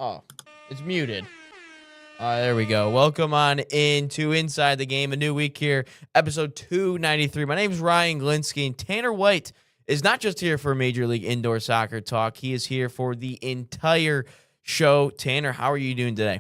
Oh, it's muted. There we go. Welcome on into Inside the Game, a new week here, episode 293. My name's Ryan Glinsky, and Tanner White is not just here for Major League Indoor Soccer Talk. He is here for the entire show. Tanner, how are you doing today?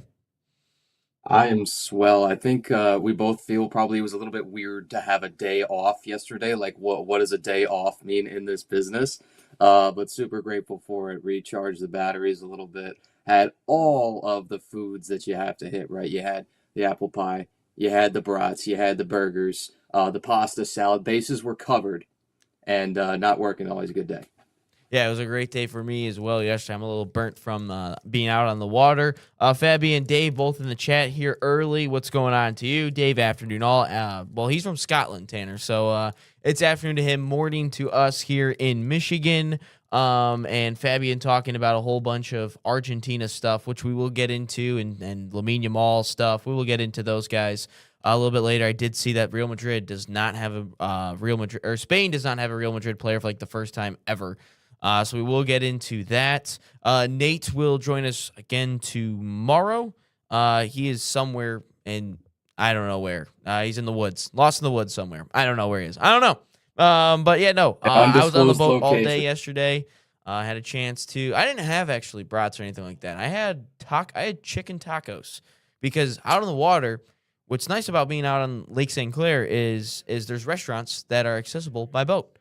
I am swell. I think we both feel probably it was a little bit weird to have a day off yesterday. Like, what does a day off mean in this business? But super grateful for it. Recharged the batteries a little bit. Had all of the foods that you have to hit, right? You had the apple pie, you had the brats, you had the burgers, the pasta salad. Bases were covered, and not working always a good day. Yeah, it was a great day for me as well yesterday. I'm a little burnt from being out on the water. Fabi and Dave both in the chat here early. What's going on to you? Dave, afternoon all. Well, he's from Scotland, Tanner. So it's afternoon to him, morning to us here in Michigan. And Fabian talking about a whole bunch of Argentina stuff, which we will get into, and Lamine Yamal stuff. We will get into those guys a little bit later. I did see that Real Madrid does not have a Real Madrid, or Spain does not have a Real Madrid player for like the first time ever. So we will get into that. Nate will join us again tomorrow. He is somewhere in, I don't know where. He's in the woods, lost in the woods somewhere. I don't know where he is. I don't know. But yeah, no. I was on the Undisclosed boat all day location. yesterday. I had a chance to. I didn't have actually brats or anything like that. I had chicken tacos because out on the water. What's nice about being out on Lake St. Clair is there's restaurants that are accessible by boat.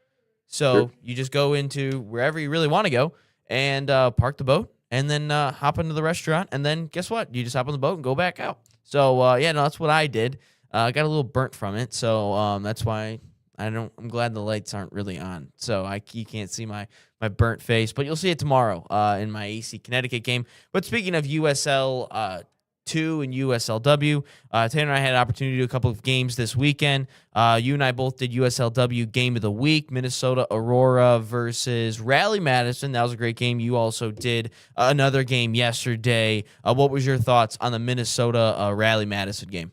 Sure. So you just go into wherever you really want to go and park the boat and then hop into the restaurant. And then guess what? You just hop on the boat and go back out. So, yeah, no, that's what I did. I got a little burnt from it. So that's why I'm glad the lights aren't really on. So you can't see my burnt face, but you'll see it tomorrow in my AC Connecticut game. But speaking of USL, 2 and USLW. Tanner and I had an opportunity to do a couple of games this weekend. You and I both did USLW Game of the Week, Minnesota Aurora versus Raleigh Madison. That was a great game. You also did another game yesterday. What was your thoughts on the Minnesota Raleigh Madison game?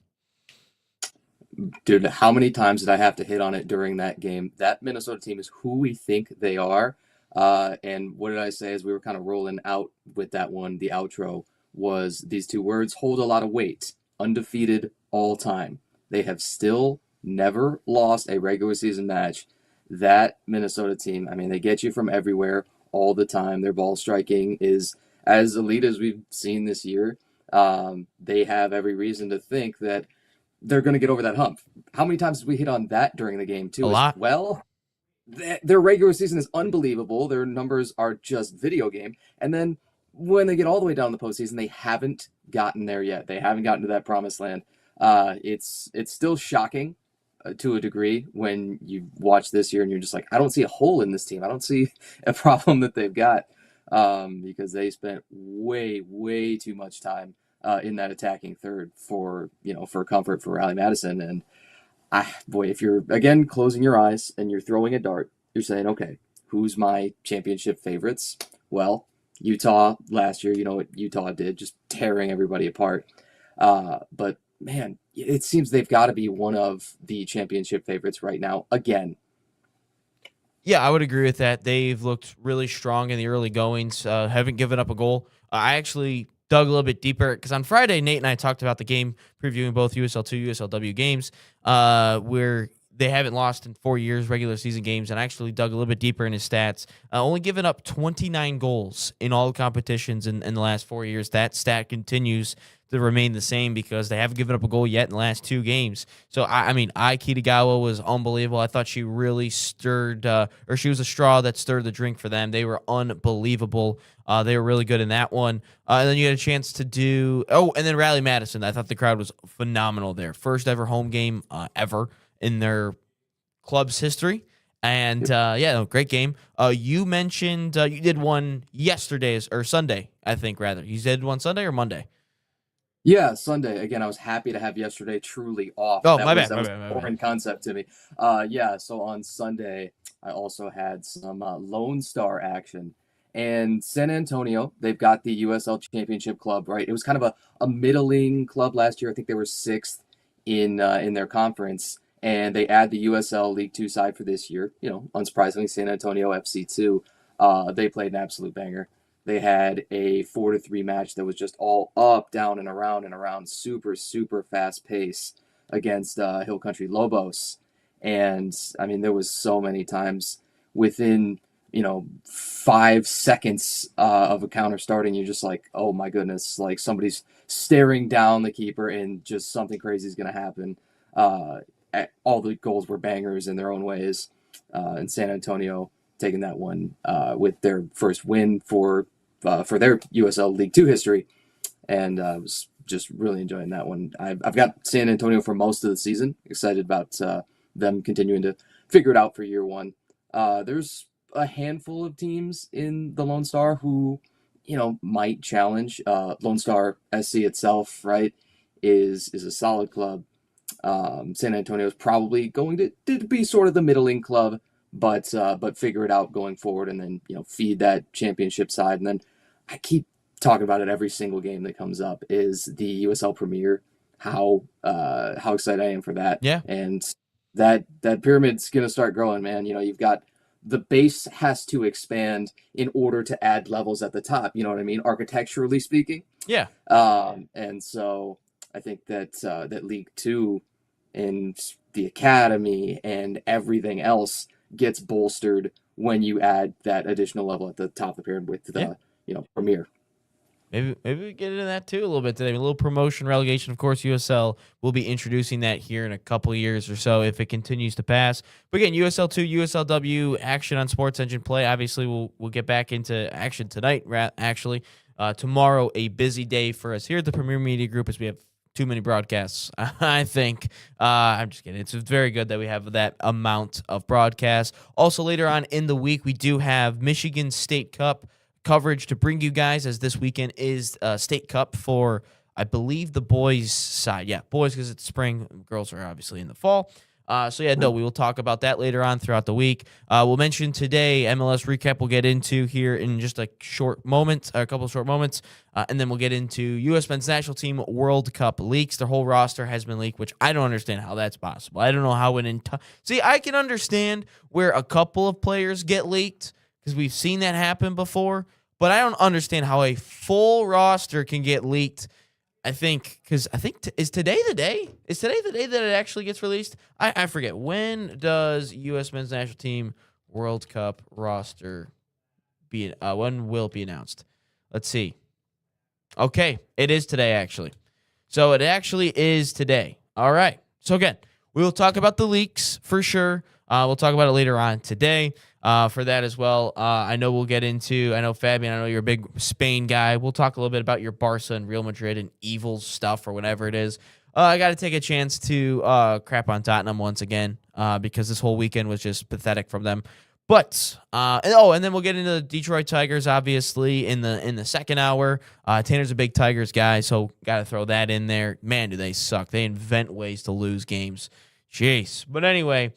Dude, how many times did I have to hit on it during that game? That Minnesota team is who we think they are. And what did I say as we were kind of rolling out with that one? The outro was these two words hold a lot of weight. Undefeated all time. They have still never lost a regular season match. That Minnesota team, I mean, they get you from everywhere all the time. Their ball striking is as elite as we've seen this year. They have every reason to think that they're going to get over that hump. How many times did we hit on that during the game A too? As lot. well, their regular season is unbelievable. Their numbers are just video game, and then when they get all the way down the postseason, they haven't gotten there yet. They haven't gotten to that promised land. It's still shocking to a degree when you watch this year and you're just like, I don't see a hole in this team. I don't see a problem that they've got because they spent way too much time in that attacking third for comfort for Raleigh Madison. And boy, if you're again closing your eyes and you're throwing a dart, you're saying, okay, who's my championship favorites? Well, Utah last year, you know what Utah did, just tearing everybody apart. But man, it seems they've got to be one of the championship favorites right now again. Yeah, I would agree with that. They've looked really strong in the early goings. Haven't given up a goal. I actually dug a little bit deeper because on Friday, Nate and I talked about the game, previewing both USL2, USLW games, where they haven't lost in 4 years, regular season games, and I actually dug a little bit deeper in his stats. Only given up 29 goals in all competitions in the last 4 years. That stat continues to remain the same because they haven't given up a goal yet in the last 2 games. So, I mean, Ai Kitagawa was unbelievable. I thought she really stirred, or she was a straw that stirred the drink for them. They were unbelievable. They were really good in that one. And then you had a chance to do, and then Raleigh Madison. I thought the crowd was phenomenal there. First ever home game ever in their club's history. And yeah, no, great game. You mentioned you did one yesterday or Sunday, I think, rather. You did one Sunday or Monday? Yeah, Sunday again. I was happy to have yesterday truly off. Oh, That my was bad, that my was bad, my a bad. foreign concept to me. Yeah. So on Sunday, I also had some Lone Star action, and San Antonio. They've got the USL Championship Club, right? It was kind of a middling club last year. I think they were sixth in their conference, and they add the USL League Two side for this year. You know, unsurprisingly, San Antonio FC2. They played an absolute banger. they had a 4-3 match that was just all up, down, and around, super, super fast pace against Hill Country Lobos. And I mean, there was so many times within 5 seconds of a counter starting, you're just like, oh my goodness, like somebody's staring down the keeper and just something crazy is going to happen. All the goals were bangers in their own ways. And San Antonio taking that one with their first win for their USL League Two history, and was just really enjoying that one. I've got San Antonio for most of the season. Excited about them continuing to figure it out for year one. There's a handful of teams in the Lone Star who, might challenge. Lone Star SC itself, right, is a solid club. San Antonio is probably going to be sort of the middling club, but figure it out going forward, and then feed that championship side. And then I keep talking about it every single game that comes up is the USL Premier. How excited I am for that. Yeah. And that pyramid's gonna start growing, man. You've got the base has to expand in order to add levels at the top. You know what I mean? Architecturally speaking. Yeah. And so I think that that League Two and the academy and everything else gets bolstered when you add that additional level at the top of the pyramid with the Premier. Maybe we get into that too a little bit today. A little promotion, relegation. Of course, USL will be introducing that here in a couple of years or so if it continues to pass. But again, USL 2, USLW action on Sports Engine Play. Obviously, we'll get back into action tonight. Actually, tomorrow a busy day for us here at the Premier Media Group as we have too many broadcasts, I think. I'm just kidding. It's very good that we have that amount of broadcasts. Also, later on in the week, we do have Michigan State Cup coverage to bring you guys, as this weekend is State Cup for, I believe, the boys' side. Yeah, boys because it's spring. Girls are obviously in the fall. We will talk about that later on throughout the week. We'll mention today MLS recap we'll get into here in just a couple of short moments, and then we'll get into U.S. men's national team World Cup leaks. Their whole roster has been leaked, which I don't understand how that's possible. I don't know how See, I can understand where a couple of players get leaked because we've seen that happen before, but I don't understand how a full roster can get leaked. Is today the day? Is today the day that it actually gets released? I forget. When does U.S. men's national team World Cup roster when will it be announced? Let's see. Okay, it is today, actually. So it actually is today. All right. So again, we will talk about the leaks for sure. We'll talk about it later on today for that as well. I know Fabian, I know you're a big Spain guy. We'll talk a little bit about your Barca and Real Madrid and evil stuff or whatever it is. I got to take a chance to crap on Tottenham once again because this whole weekend was just pathetic from them. But and then we'll get into the Detroit Tigers, obviously, in the second hour. Tanner's a big Tigers guy, so got to throw that in there. Man, do they suck. They invent ways to lose games. Jeez. But anyway,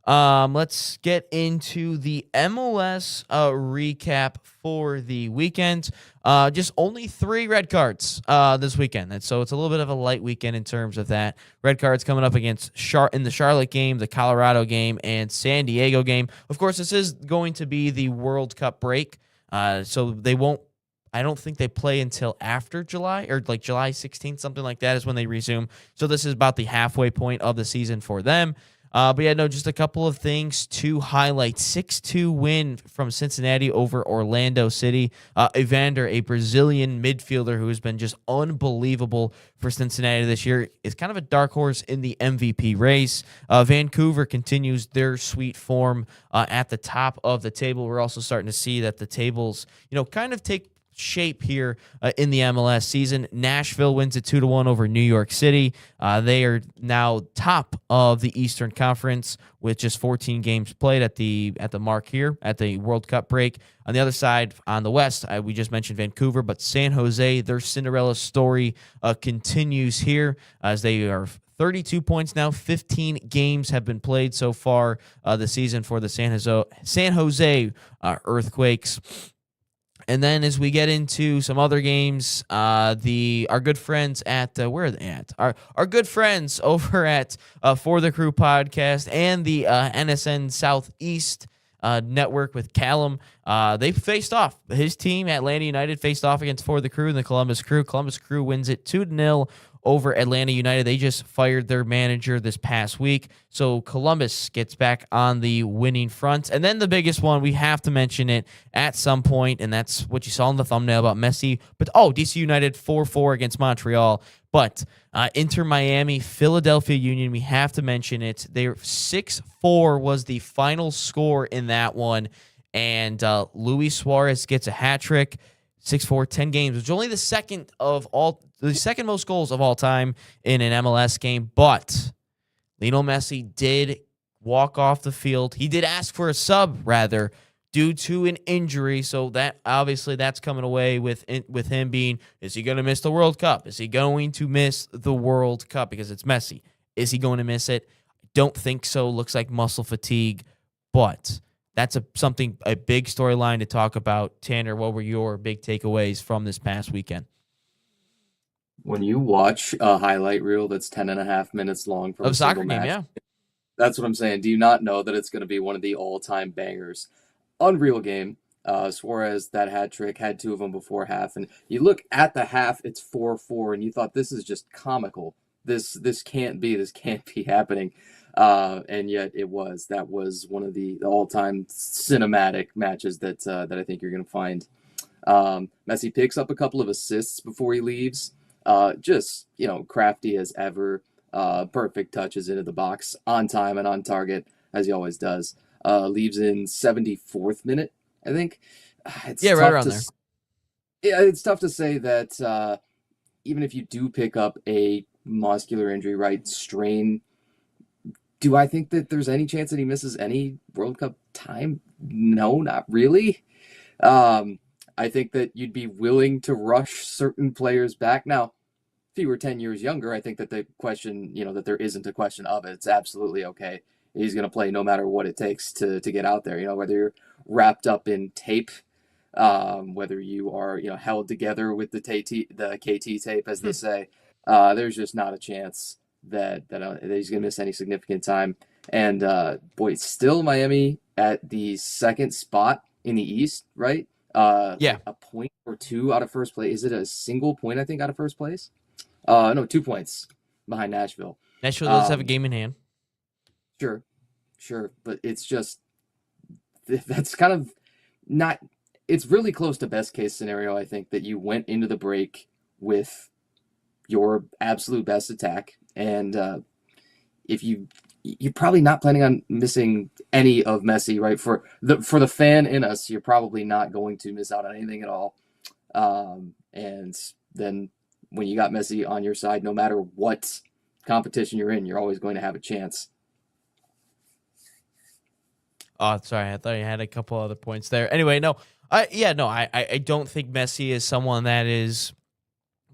let's get into the MLS recap for the weekend. Just only 3 red cards this weekend. So it's a little bit of a light weekend in terms of that. Red cards coming up against in the Charlotte game, the Colorado game, and San Diego game. Of course, this is going to be the World Cup break. So they won't, I don't think they play until after July or like July 16th, something like that is when they resume. So this is about the halfway point of the season for them. Just a couple of things to highlight. 6-2 win from Cincinnati over Orlando City. Evander, a Brazilian midfielder who has been just unbelievable for Cincinnati this year, is kind of a dark horse in the MVP race. Vancouver continues their sweet form at the top of the table. We're also starting to see that the tables, kind of take shape here in the MLS season. Nashville wins it 2-1 over New York City. They are now top of the Eastern Conference with just 14 games played at the mark here at the World Cup break. On the other side, on the West, we just mentioned Vancouver, but San Jose, their Cinderella story continues here as they are 32 points now. 15 games have been played so far this season for the San Jose Earthquakes. And then as we get into some other games, our good friends at where are they at? Our good friends over at For the Crew podcast and the NSN Southeast network with Callum. They faced off. His team, Atlanta United, faced off against For the Crew and the Columbus Crew. Columbus Crew wins it 2-0 over Atlanta United. They just fired their manager this past week. So Columbus gets back on the winning front. And then the biggest one, we have to mention it at some point, and that's what you saw in the thumbnail about Messi. But DC United 4-4 against Montreal. But Inter Miami, Philadelphia Union, we have to mention it. They're 6-4 was the final score in that one. And Luis Suarez gets a hat trick. 6-4, 10 games, which is only the second most goals of all time in an MLS game. But Lionel Messi did walk off the field. He did ask for a sub, rather, due to an injury. So that obviously that's coming away with him being, is he going to miss the World Cup? Is he going to miss the World Cup? Because it's Messi. Is he going to miss it? I don't think so. Looks like muscle fatigue, but that's a big storyline to talk about. Tanner, what were your big takeaways from this past weekend? When you watch a highlight reel that's 10.5 minutes long from Of a a soccer single game, match, yeah. that's what I'm saying. Do you not know that it's going to be one of the all-time bangers? Unreal game. Suarez, that hat trick, had 2 of them before half. And you look at the half, it's 4-4, and you thought, this is just comical. This can't be happening. And yet it was. That was one of the all-time cinematic matches that I think you're going to find. Messi picks up a couple of assists before he leaves. Just, crafty as ever. Perfect touches into the box on time and on target, as he always does. Leaves in 74th minute, I think. It's right around there. Yeah, it's tough to say that even if you do pick up a muscular injury, right, strain, do I think that there's any chance that he misses any World Cup time? No, not really. I think that you'd be willing to rush certain players back. Now, if he were 10 years younger, I think that the question, that there isn't a question of it. It's absolutely okay. He's going to play no matter what it takes to get out there, whether you're wrapped up in tape, whether you are, held together with the KT tape, as they say. There's just not a chance that he's going to miss any significant time. And, still Miami at the second spot in the East, right? Yeah. A point or 2 out of first place. Is it a single point, I think, out of first place? No, 2 points behind Nashville. Nashville does have a game in hand. Sure. But it's just, that's kind of not, it's really close to best case scenario, I think, that you went into the break with your absolute best attack. And if you're probably not planning on missing any of Messi, right? For the fan in us, you're probably not going to miss out on anything at all. And then when you got Messi on your side, no matter what competition you're in, you're always going to have a chance. Oh, sorry. I thought you had a couple other points there. Anyway, I don't think Messi is someone that is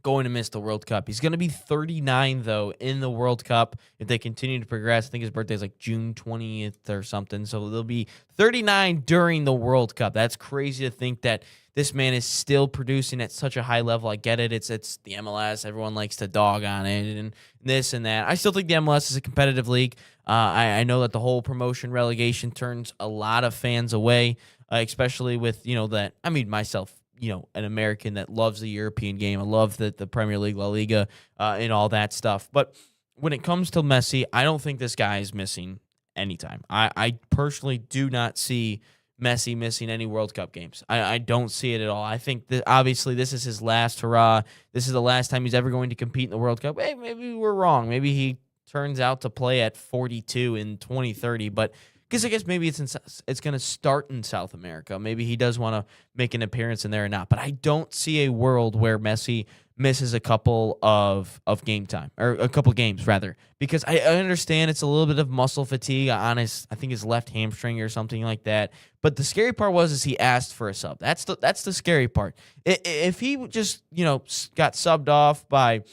going to miss the World Cup. He's going to be 39, though, in the World Cup if they continue to progress. I think his birthday is like June 20th or something. So they'll be 39 during the World Cup. That's crazy to think that this man is still producing at such a high level. I get it. It's the MLS. Everyone likes to dog on it and this and that. I still think the MLS is a competitive league. I know that the whole promotion relegation turns a lot of fans away, especially with, myself, an American that loves the European game. I love the Premier League, La Liga, and all that stuff. But when it comes to Messi, I don't think this guy is missing any time. I personally do not see Messi missing any World Cup games. I don't see it at all. I think that obviously this is his last hurrah. This is the last time he's ever going to compete in the World Cup. Hey, maybe we're wrong. Maybe he turns out to play at 42 in 2030, but because I guess maybe it's going to start in South America. Maybe he does want to make an appearance in there or not. But I don't see a world where Messi misses a couple of game time, or a couple games rather, because I understand it's a little bit of muscle fatigue on I think his left hamstring or something like that. But the scary part is he asked for a sub. That's the scary part. If he just got subbed off by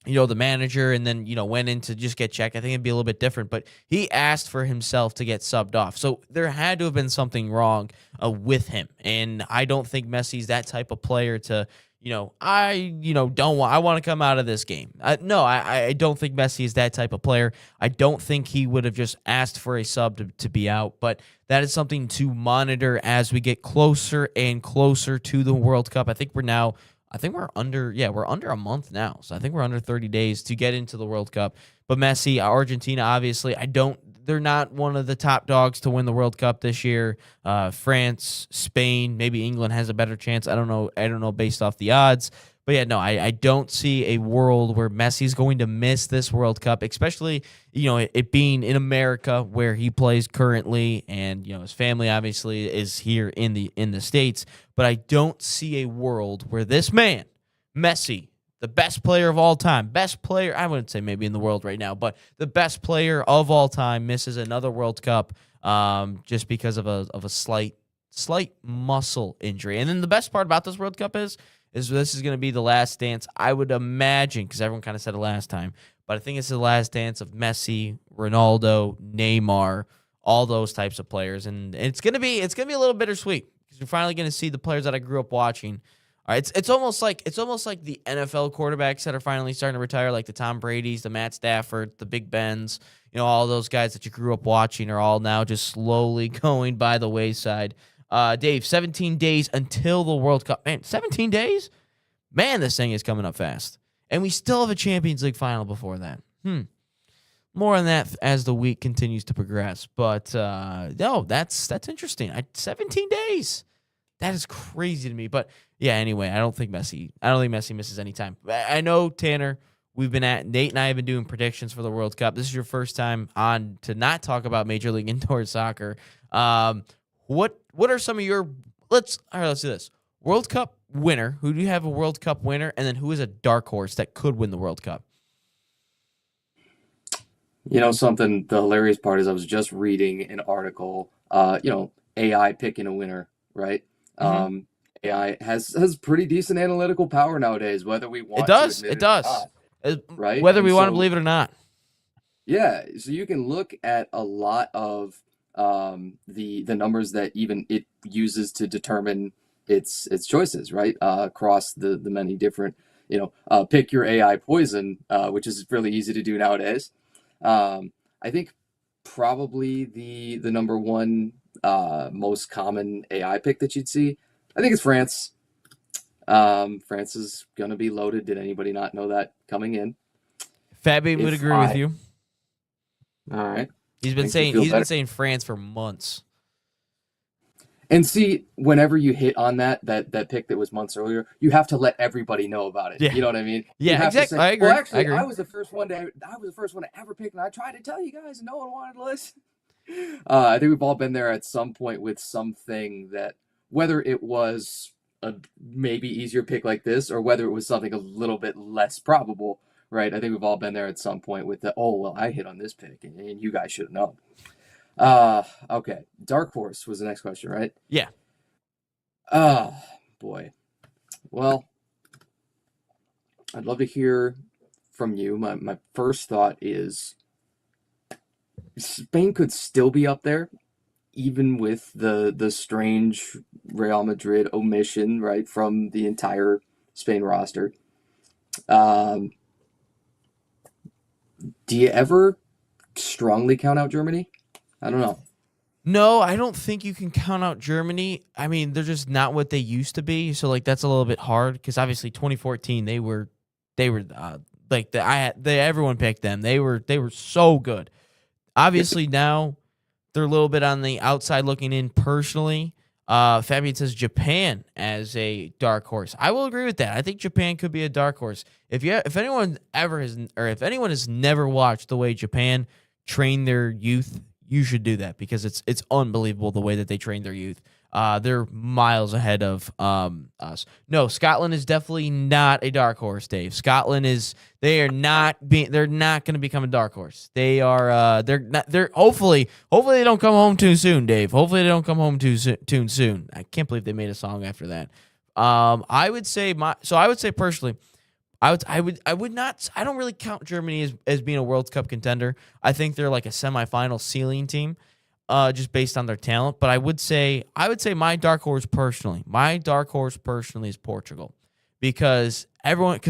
the manager and then, went in to just get checked, I think it'd be a little bit different. But he asked for himself to get subbed off. So there had to have been something wrong with him. And I don't think Messi's that type of player to, don't want. I want to come out of this game. No, I don't think Messi is that type of player. I don't think he would have just asked for a sub to be out. But that is something to monitor as we get closer and closer to the World Cup. I think we're under a month now. So I think we're under 30 days to get into the World Cup. But Messi, Argentina, obviously, they're not one of the top dogs to win the World Cup this year. France, Spain, maybe England has a better chance. I don't know based off the odds. But yeah, no, I don't see a world where Messi's going to miss this World Cup, especially, it being in America where he plays currently, and, his family obviously is here in the States. But I don't see a world where this man, Messi, the best player of all time, I wouldn't say maybe in the world right now, but the best player of all time misses another World Cup just because of a slight muscle injury. And then the best part about this World Cup is this is going to be the last dance, I would imagine, because everyone kind of said it last time, but I think it's the last dance of Messi, Ronaldo, Neymar, all those types of players, and it's going to be a little bittersweet because you're finally going to see the players that I grew up watching. All right, it's almost like the NFL quarterbacks that are finally starting to retire, like the Tom Brady's, the Matt Stafford, the Big Bens, all those guys that you grew up watching are all now just slowly going by the wayside. Dave, 17 days until the World Cup. Man, 17 days? Man, this thing is coming up fast. And we still have a Champions League final before that. More on that as the week continues to progress. But, no, that's interesting. 17 days. That is crazy to me. But, yeah, anyway, I don't think Messi misses any time. I know, Tanner, Nate and I have been doing predictions for the World Cup. This is your first time on to not talk about Major League Indoor Soccer. What are some of your let's do this. World Cup winner. Who do you have a World Cup winner? And then who is a dark horse that could win the World Cup? Something, the hilarious part is I was just reading an article, AI picking a winner, right? Mm-hmm. AI has pretty decent analytical power nowadays, whether we want to admit it does. or not, right? Whether we want to believe it or not. Yeah, so you can look at a lot of the numbers that even it uses to determine its choices, right? Across the many different, pick your AI poison, which is really easy to do nowadays. I think probably the number one most common AI pick that you'd see, I think it's France. France is going to be loaded. Did anybody not know that coming in? Fabian would agree with you. All right. He's been saying France for months. And see, whenever you hit on that pick that was months earlier, you have to let everybody know about it. Yeah. You know what I mean? Yeah, exactly. I agree. Well, actually, I agree. I was the first one to ever pick, and I tried to tell you guys, and no one wanted to listen. I think we've all been there at some point with something that, whether it was a maybe easier pick like this, or whether it was something a little bit less probable, right? I think we've all been there at some point with I hit on this pick, and you guys should have known. Okay. Dark horse was the next question, right? Yeah. Boy. Well, I'd love to hear from you. My first thought is Spain could still be up there, even with the strange Real Madrid omission, right, from the entire Spain roster. Do you ever strongly count out Germany? I don't know. No, I don't think you can count out Germany. I mean, they're just not what they used to be. So that's a little bit hard because obviously 2014 they were everyone picked them. They were so good. Obviously now they're a little bit on the outside looking in personally. Fabian says Japan as a dark horse. I will agree with that. I think Japan could be a dark horse. If anyone has never watched the way Japan train their youth, you should do that because it's unbelievable the way that they train their youth. They're miles ahead of us. No, Scotland is definitely not a dark horse, Dave. They're not going to become a dark horse. Hopefully they don't come home too soon, Dave. Hopefully they don't come home too soon. I can't believe they made a song after that. I would say personally, I don't really count Germany as being a World Cup contender. I think they're like a semifinal ceiling team, just based on their talent. But I would say my dark horse personally is Portugal, because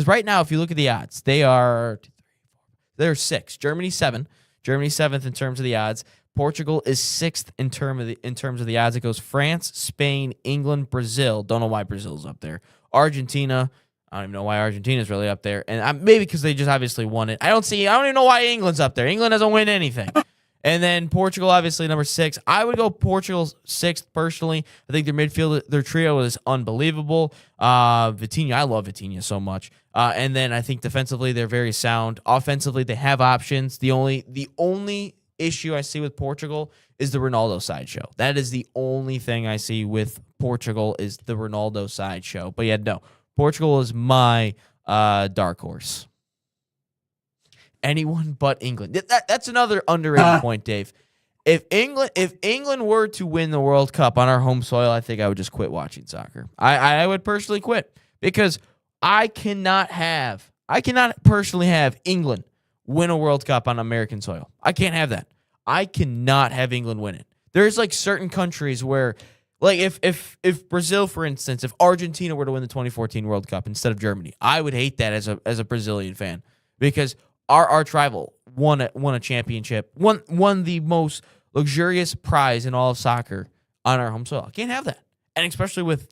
right now, if you look at the odds, they're six. Germany seven. Germany seventh in terms of the odds. Portugal is sixth in terms of the odds. It goes France, Spain, England, Brazil. Don't know why Brazil's up there. Argentina. I don't even know why Argentina's really up there. And maybe because they just obviously won it. I don't even know why England's up there. England doesn't win anything. And then Portugal, obviously, number six. I would go Portugal sixth, personally. I think their midfield, their trio is unbelievable. Vitinha, I love Vitinha so much. And then I think defensively, they're very sound. Offensively, they have options. The only issue I see with Portugal is the Ronaldo sideshow. That is the only thing I see with Portugal is the Ronaldo sideshow. But yeah, no. Portugal is my dark horse. Anyone but England. That's another underrated point, Dave. If England were to win the World Cup on our home soil, I think I would just quit watching soccer. I would personally quit because I cannot personally have England win a World Cup on American soil. I can't have that. I cannot have England win it. There's like certain countries where, like if Brazil, for instance, if Argentina were to win the 2014 World Cup instead of Germany, I would hate that as a Brazilian fan because our arch rival won a championship, won the most luxurious prize in all of soccer on our home soil. I can't have that. And especially with,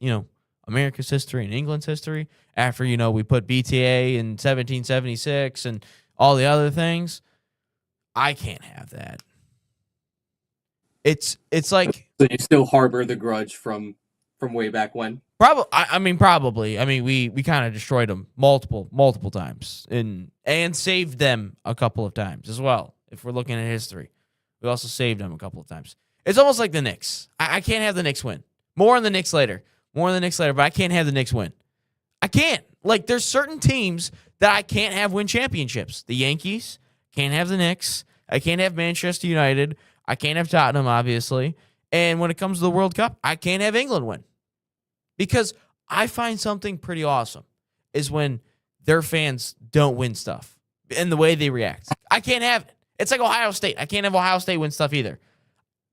America's history and England's history after, we put BTA in 1776 and all the other things. I can't have that. It's like, so you still harbor the grudge from way back when? Probably. We kind of destroyed them multiple times and saved them a couple of times as well. If we're looking at history, we also saved them a couple of times. It's almost like the Knicks. I can't have the Knicks win. More on the Knicks later, but I can't have the Knicks win. I can't. Like, there's certain teams that I can't have win championships. The Yankees, can't have the Knicks. I can't have Manchester United. I can't have Tottenham, obviously. And when it comes to the World Cup, I can't have England win. Because I find something pretty awesome is when their fans don't win stuff and the way they react. I can't have it. It's like Ohio State. I can't have Ohio State win stuff either.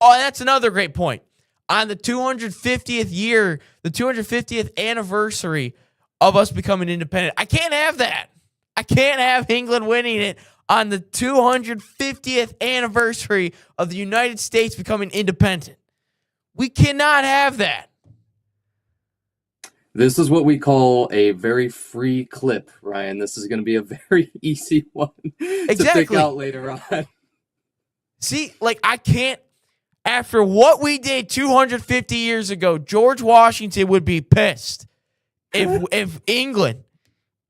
Oh, and that's another great point. On the 250th anniversary of us becoming independent, I can't have that. I can't have England winning it on the 250th anniversary of the United States becoming independent. We cannot have that. This is what we call a very free clip, Ryan. This is going to be a very easy one to pick out later on. See, I can't. After what we did 250 years ago, George Washington would be pissed if England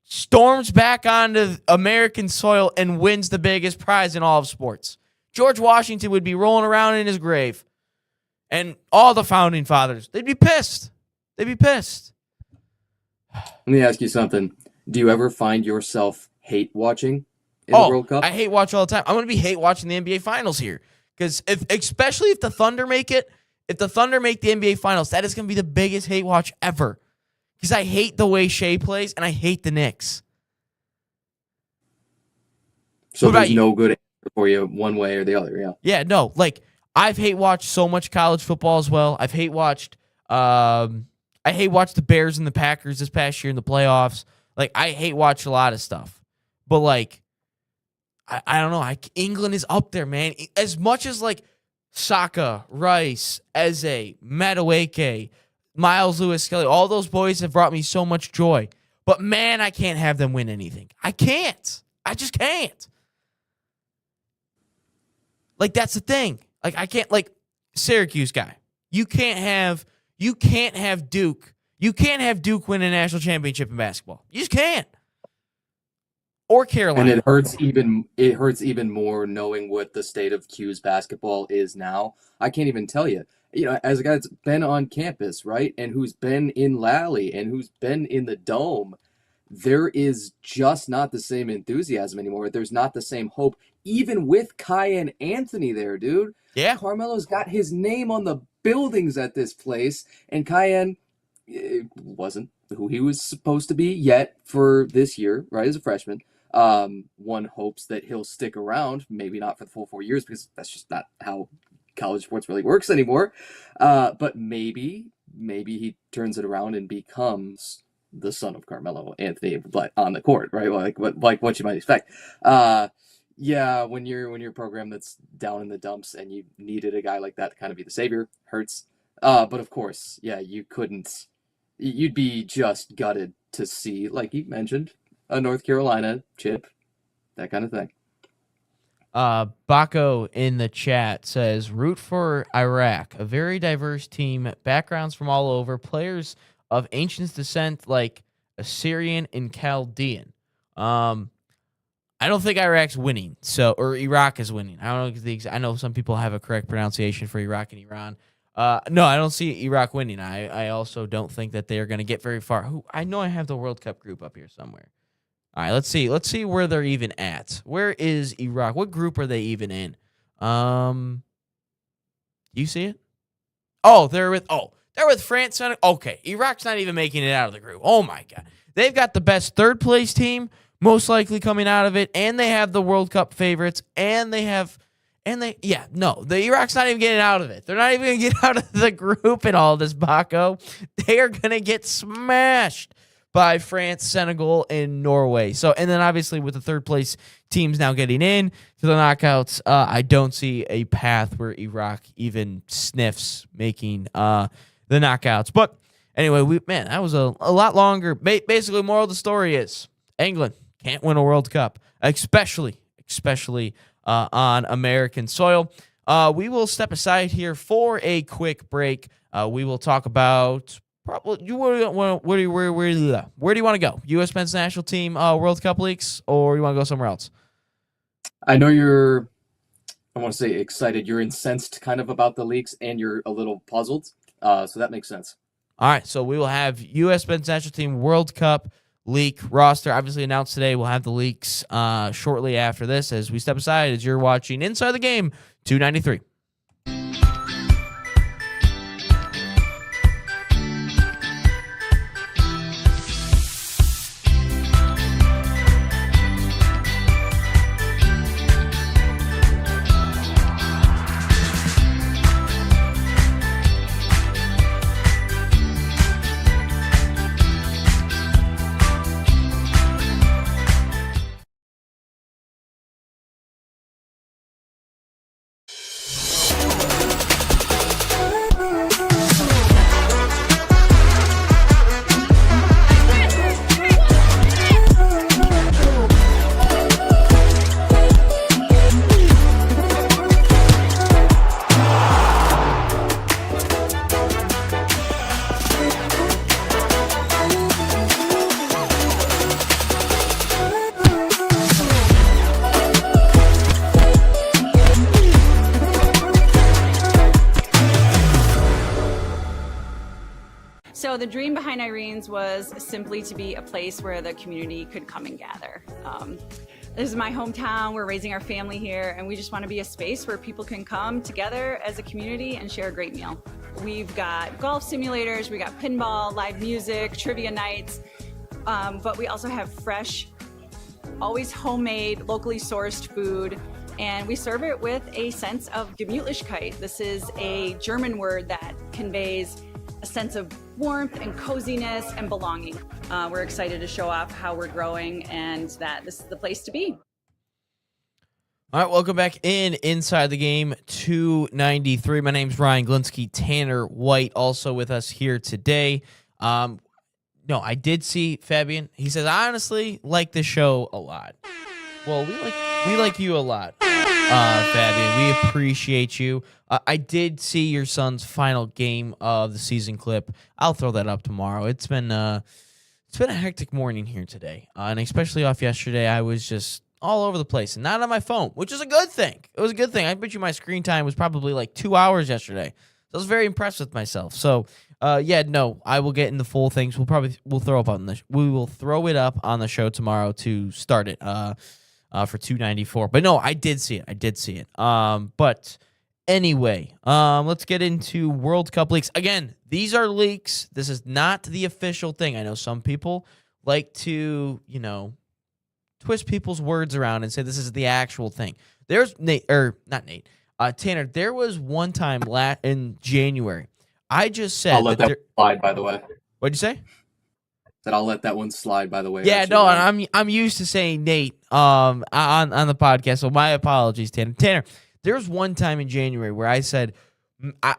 storms back onto American soil and wins the biggest prize in all of sports. George Washington would be rolling around in his grave. And all the founding fathers, they'd be pissed. They'd be pissed. Let me ask you something. Do you ever find yourself hate watching in the World Cup? I hate watch all the time. I'm going to be hate watching the NBA Finals here. Because especially if the Thunder make it, if the Thunder make the NBA Finals, that is going to be the biggest hate watch ever. Because I hate the way Shea plays, and I hate the Knicks. So there's no good answer for you one way or the other, yeah. Yeah, no. I've hate watched so much college football as well. I've hate watched the Bears and the Packers this past year in the playoffs. I hate watch a lot of stuff. But I don't know. England is up there, man. As much as Saka, Rice, Eze, Madueke, Miles Lewis Kelly, all those boys have brought me so much joy. But man, I can't have them win anything. I can't. I just can't. That's the thing. I can't, Syracuse guy. You can't have Duke. You can't have Duke win a national championship in basketball. You just can't. Or Carolina. And it hurts even more knowing what the state of Q's basketball is now. I can't even tell you. As a guy that's been on campus, right, and who's been in Lally and who's been in the Dome, there is just not the same enthusiasm anymore. There's not the same hope, even with Kiyan Anthony there, dude. Yeah. Carmelo's got his name on the buildings at this place, and Kiyan wasn't who he was supposed to be yet for this year, right, as a freshman. One hopes that he'll stick around, maybe not for the full 4 years, because that's just not how college sports really works anymore. But maybe he turns it around and becomes the son of Carmelo Anthony, but on the court, right? Like what you might expect. Yeah, when you're a program that's down in the dumps and you needed a guy like that to kind of be the savior, hurts. But of course, yeah, you couldn't. You'd be just gutted to see, like you mentioned, a North Carolina chip, that kind of thing. Baco in the chat says, root for Iraq, a very diverse team, backgrounds from all over, players of ancient descent like Assyrian and Chaldean. I don't think Iraq's winning, or Iraq is winning. I don't know. I know some people have a correct pronunciation for Iraq and Iran. No, I don't see Iraq winning. I also don't think that they are going to get very far. I know I have the World Cup group up here somewhere. All right, let's see. Let's see where they're even at. Where is Iraq? What group are they even in? You see it? Oh, they're with France. Okay, Iraq's not even making it out of the group. Oh my God, they've got the best third place team, most likely coming out of it, and they have the World Cup favorites, the Iraq's not even getting out of it. They're not even gonna get out of the group in all this, Baco. They are gonna get smashed by France, Senegal, and Norway. So, and then obviously with the third place teams now getting in to the knockouts, I don't see a path where Iraq even sniffs making the knockouts. But anyway, that was a lot longer. Basically, moral of the story is England can't win a World Cup, especially on American soil. We will step aside here for a quick break. We will talk about where do you want to go? U.S. men's national team World Cup leaks, or you want to go somewhere else? I know I want to say excited. You're incensed kind of about the leaks, and you're a little puzzled. So that makes sense. All right, so we will have U.S. men's national team World Cup leak roster obviously announced today. We'll have the leaks shortly after this as we step aside as you're watching Inside the Game 293. So the dream behind Irene's was simply to be a place where the community could come and gather. This is my hometown, we're raising our family here, and we just want to be a space where people can come together as a community and share a great meal. We've got golf simulators, we got pinball, live music, trivia nights, but we also have fresh, always homemade, locally sourced food, and we serve it with a sense of Gemütlichkeit. This is a German word that conveys a sense of warmth and coziness and belonging. We're excited to show off how we're growing and that this is the place to be. All right, welcome back Inside the Game 293. My name's Ryan Glinsky, Tanner White, also with us here today. No, I did see Fabian. He says, I honestly like this show a lot. Well, we like you a lot, Fabian. We appreciate you. I did see your son's final game of the season clip. I'll throw that up tomorrow. It's been a hectic morning here today, and especially off yesterday. I was just all over the place and not on my phone, which is a good thing. It was a good thing. I bet you my screen time was probably like 2 hours yesterday. So I was very impressed with myself. So, I will get into full things. We will throw it up on the show tomorrow to start it for 294. But no, I did see it. But anyway, let's get into World Cup leaks. Again, these are leaks. This is not the official thing. I know some people like to, twist people's words around and say this is the actual thing. There's Tanner, there was one time in January. I just said I'll let that slide, by the way. What'd you say? That I'll let that one slide. By the way. Yeah, Archie, no, and I'm used to saying Nate on the podcast, so my apologies, Tanner. Tanner, there was one time in January where I said,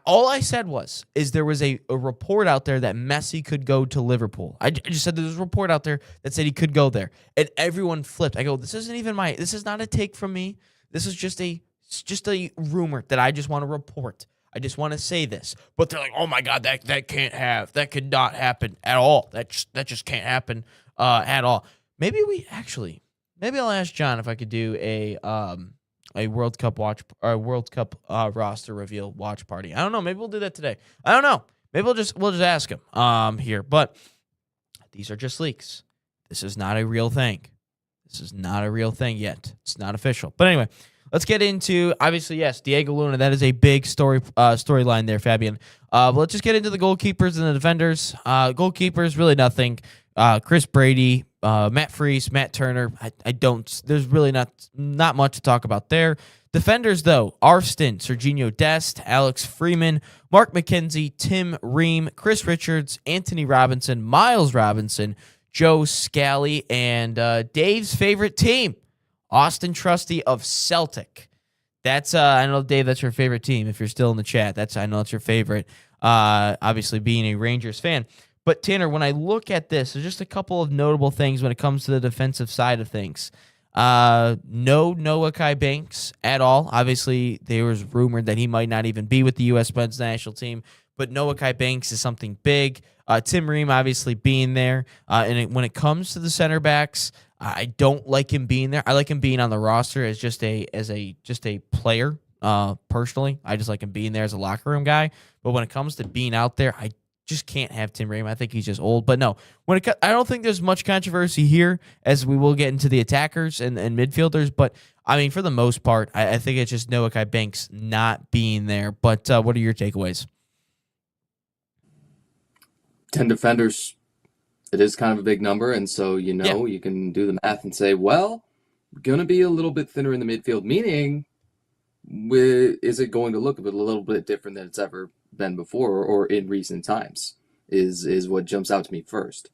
all I said is there was a report out there that Messi could go to Liverpool. I just said there was a report out there that said he could go there, and everyone flipped. I go, this is not a take from me. This is just a rumor that I just want to report. I just want to say this, but they're like, "Oh my God, that could not happen at all. That just can't happen at all." Maybe I'll ask John if I could do a World Cup roster reveal watch party. I don't know. Maybe we'll do that today. I don't know. Maybe we'll just ask him here. But these are just leaks. This is not a real thing. This is not a real thing yet. It's not official. But anyway. Let's get into, obviously, yes, Diego Luna. That is a big storyline there, Fabian. But let's just get into the goalkeepers and the defenders. Goalkeepers, really nothing. Chris Brady, Matt Freese, Matt Turner. There's really not much to talk about there. Defenders, though, Arston, Serginho Dest, Alex Freeman, Mark McKenzie, Tim Ream, Chris Richards, Anthony Robinson, Miles Robinson, Joe Scally, and Dave's favorite team, Austin Trusty of Celtic. That's I know, Dave, that's your favorite team. If you're still in the chat, I know it's your favorite. Obviously, being a Rangers fan. But Tanner, when I look at this, there's just a couple of notable things when it comes to the defensive side of things. No Noah Kai Banks at all. Obviously, there was rumored that he might not even be with the U.S. men's national team. But Noah Kai Banks is something big. Tim Ream obviously being there. When it comes to the center backs, I don't like him being there. I like him being on the roster as just a player. Personally, I just like him being there as a locker room guy. But when it comes to being out there, I just can't have Tim Ream. I think he's just old. But no, I don't think there's much controversy here, as we will get into the attackers and midfielders. But I mean, for the most part, I think it's just Noah Kai Banks not being there. But what are your takeaways? 10 defenders. It is kind of a big number, and so you can do the math and say, well, gonna be a little bit thinner in the midfield, meaning is it going to look a little bit different than it's ever been before or in recent times is what jumps out to me first.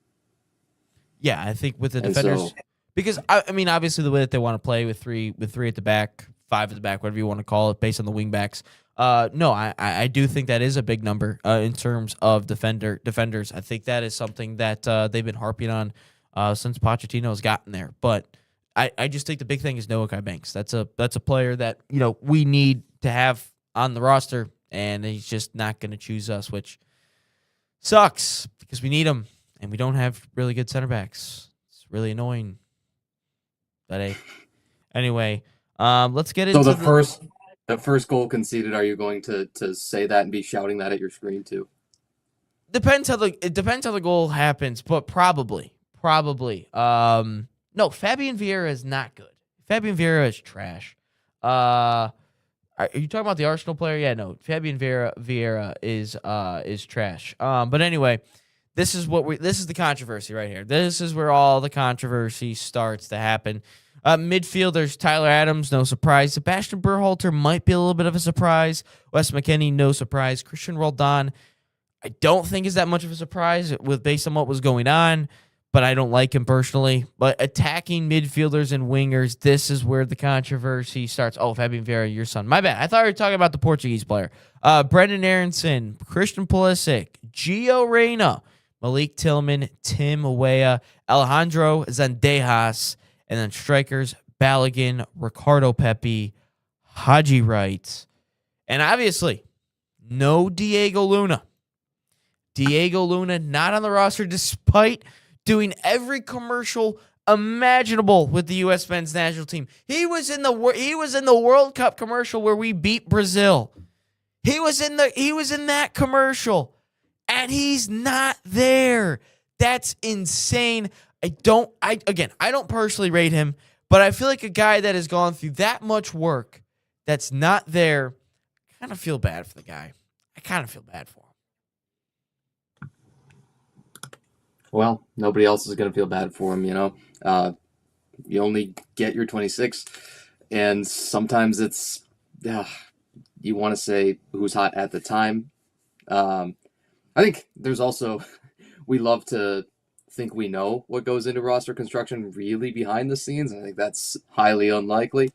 Yeah, I think with the defenders, because I mean, obviously the way that they want to play with three at the back, 5 at the back, whatever you want to call it, based on the wing backs. No, I do think that is a big number in terms of defenders. I think that is something that they've been harping on since Pochettino has gotten there. But I just think the big thing is Noah Kai Banks. That's a player that we need to have on the roster, and he's just not going to choose us, which sucks because we need him, and we don't have really good center backs. It's really annoying. But hey, anyway, let's get into the first goal conceded. Are you going to say that and be shouting that at your screen too? It depends how the goal happens, but probably. No, Fabian Vieira is not good. Fabian Vieira is trash. Are you talking about the Arsenal player? Yeah, no. Fabian Vieira is trash. But anyway, this is the controversy right here. This is where all the controversy starts to happen. Midfielders, Tyler Adams, no surprise. Sebastian Berhalter might be a little bit of a surprise. Wes McKennie, no surprise. Christian Roldan, I don't think is that much of a surprise based on what was going on, but I don't like him personally. But attacking midfielders and wingers, this is where the controversy starts. Oh, Fabian Vieira, your son. My bad. I thought we were talking about the Portuguese player. Brendan Aronson, Christian Pulisic, Gio Reyna, Malik Tillman, Tim Weah, Alejandro Zendejas, and then strikers, Balogun, Ricardo Pepi, Haji Wright, and obviously, no Diego Luna. Diego Luna not on the roster despite doing every commercial imaginable with the U.S. men's national team. He was in the World Cup commercial where we beat Brazil. He was in that commercial, and he's not there. That's insane. I don't personally rate him, but I feel like a guy that has gone through that much work that's not there, I kind of feel bad for the guy. I kind of feel bad for him. Well, nobody else is going to feel bad for him, You only get your 26, and sometimes it's, you want to say who's hot at the time. I think there's also, we love to think we know what goes into roster construction really behind the scenes. I think that's highly unlikely.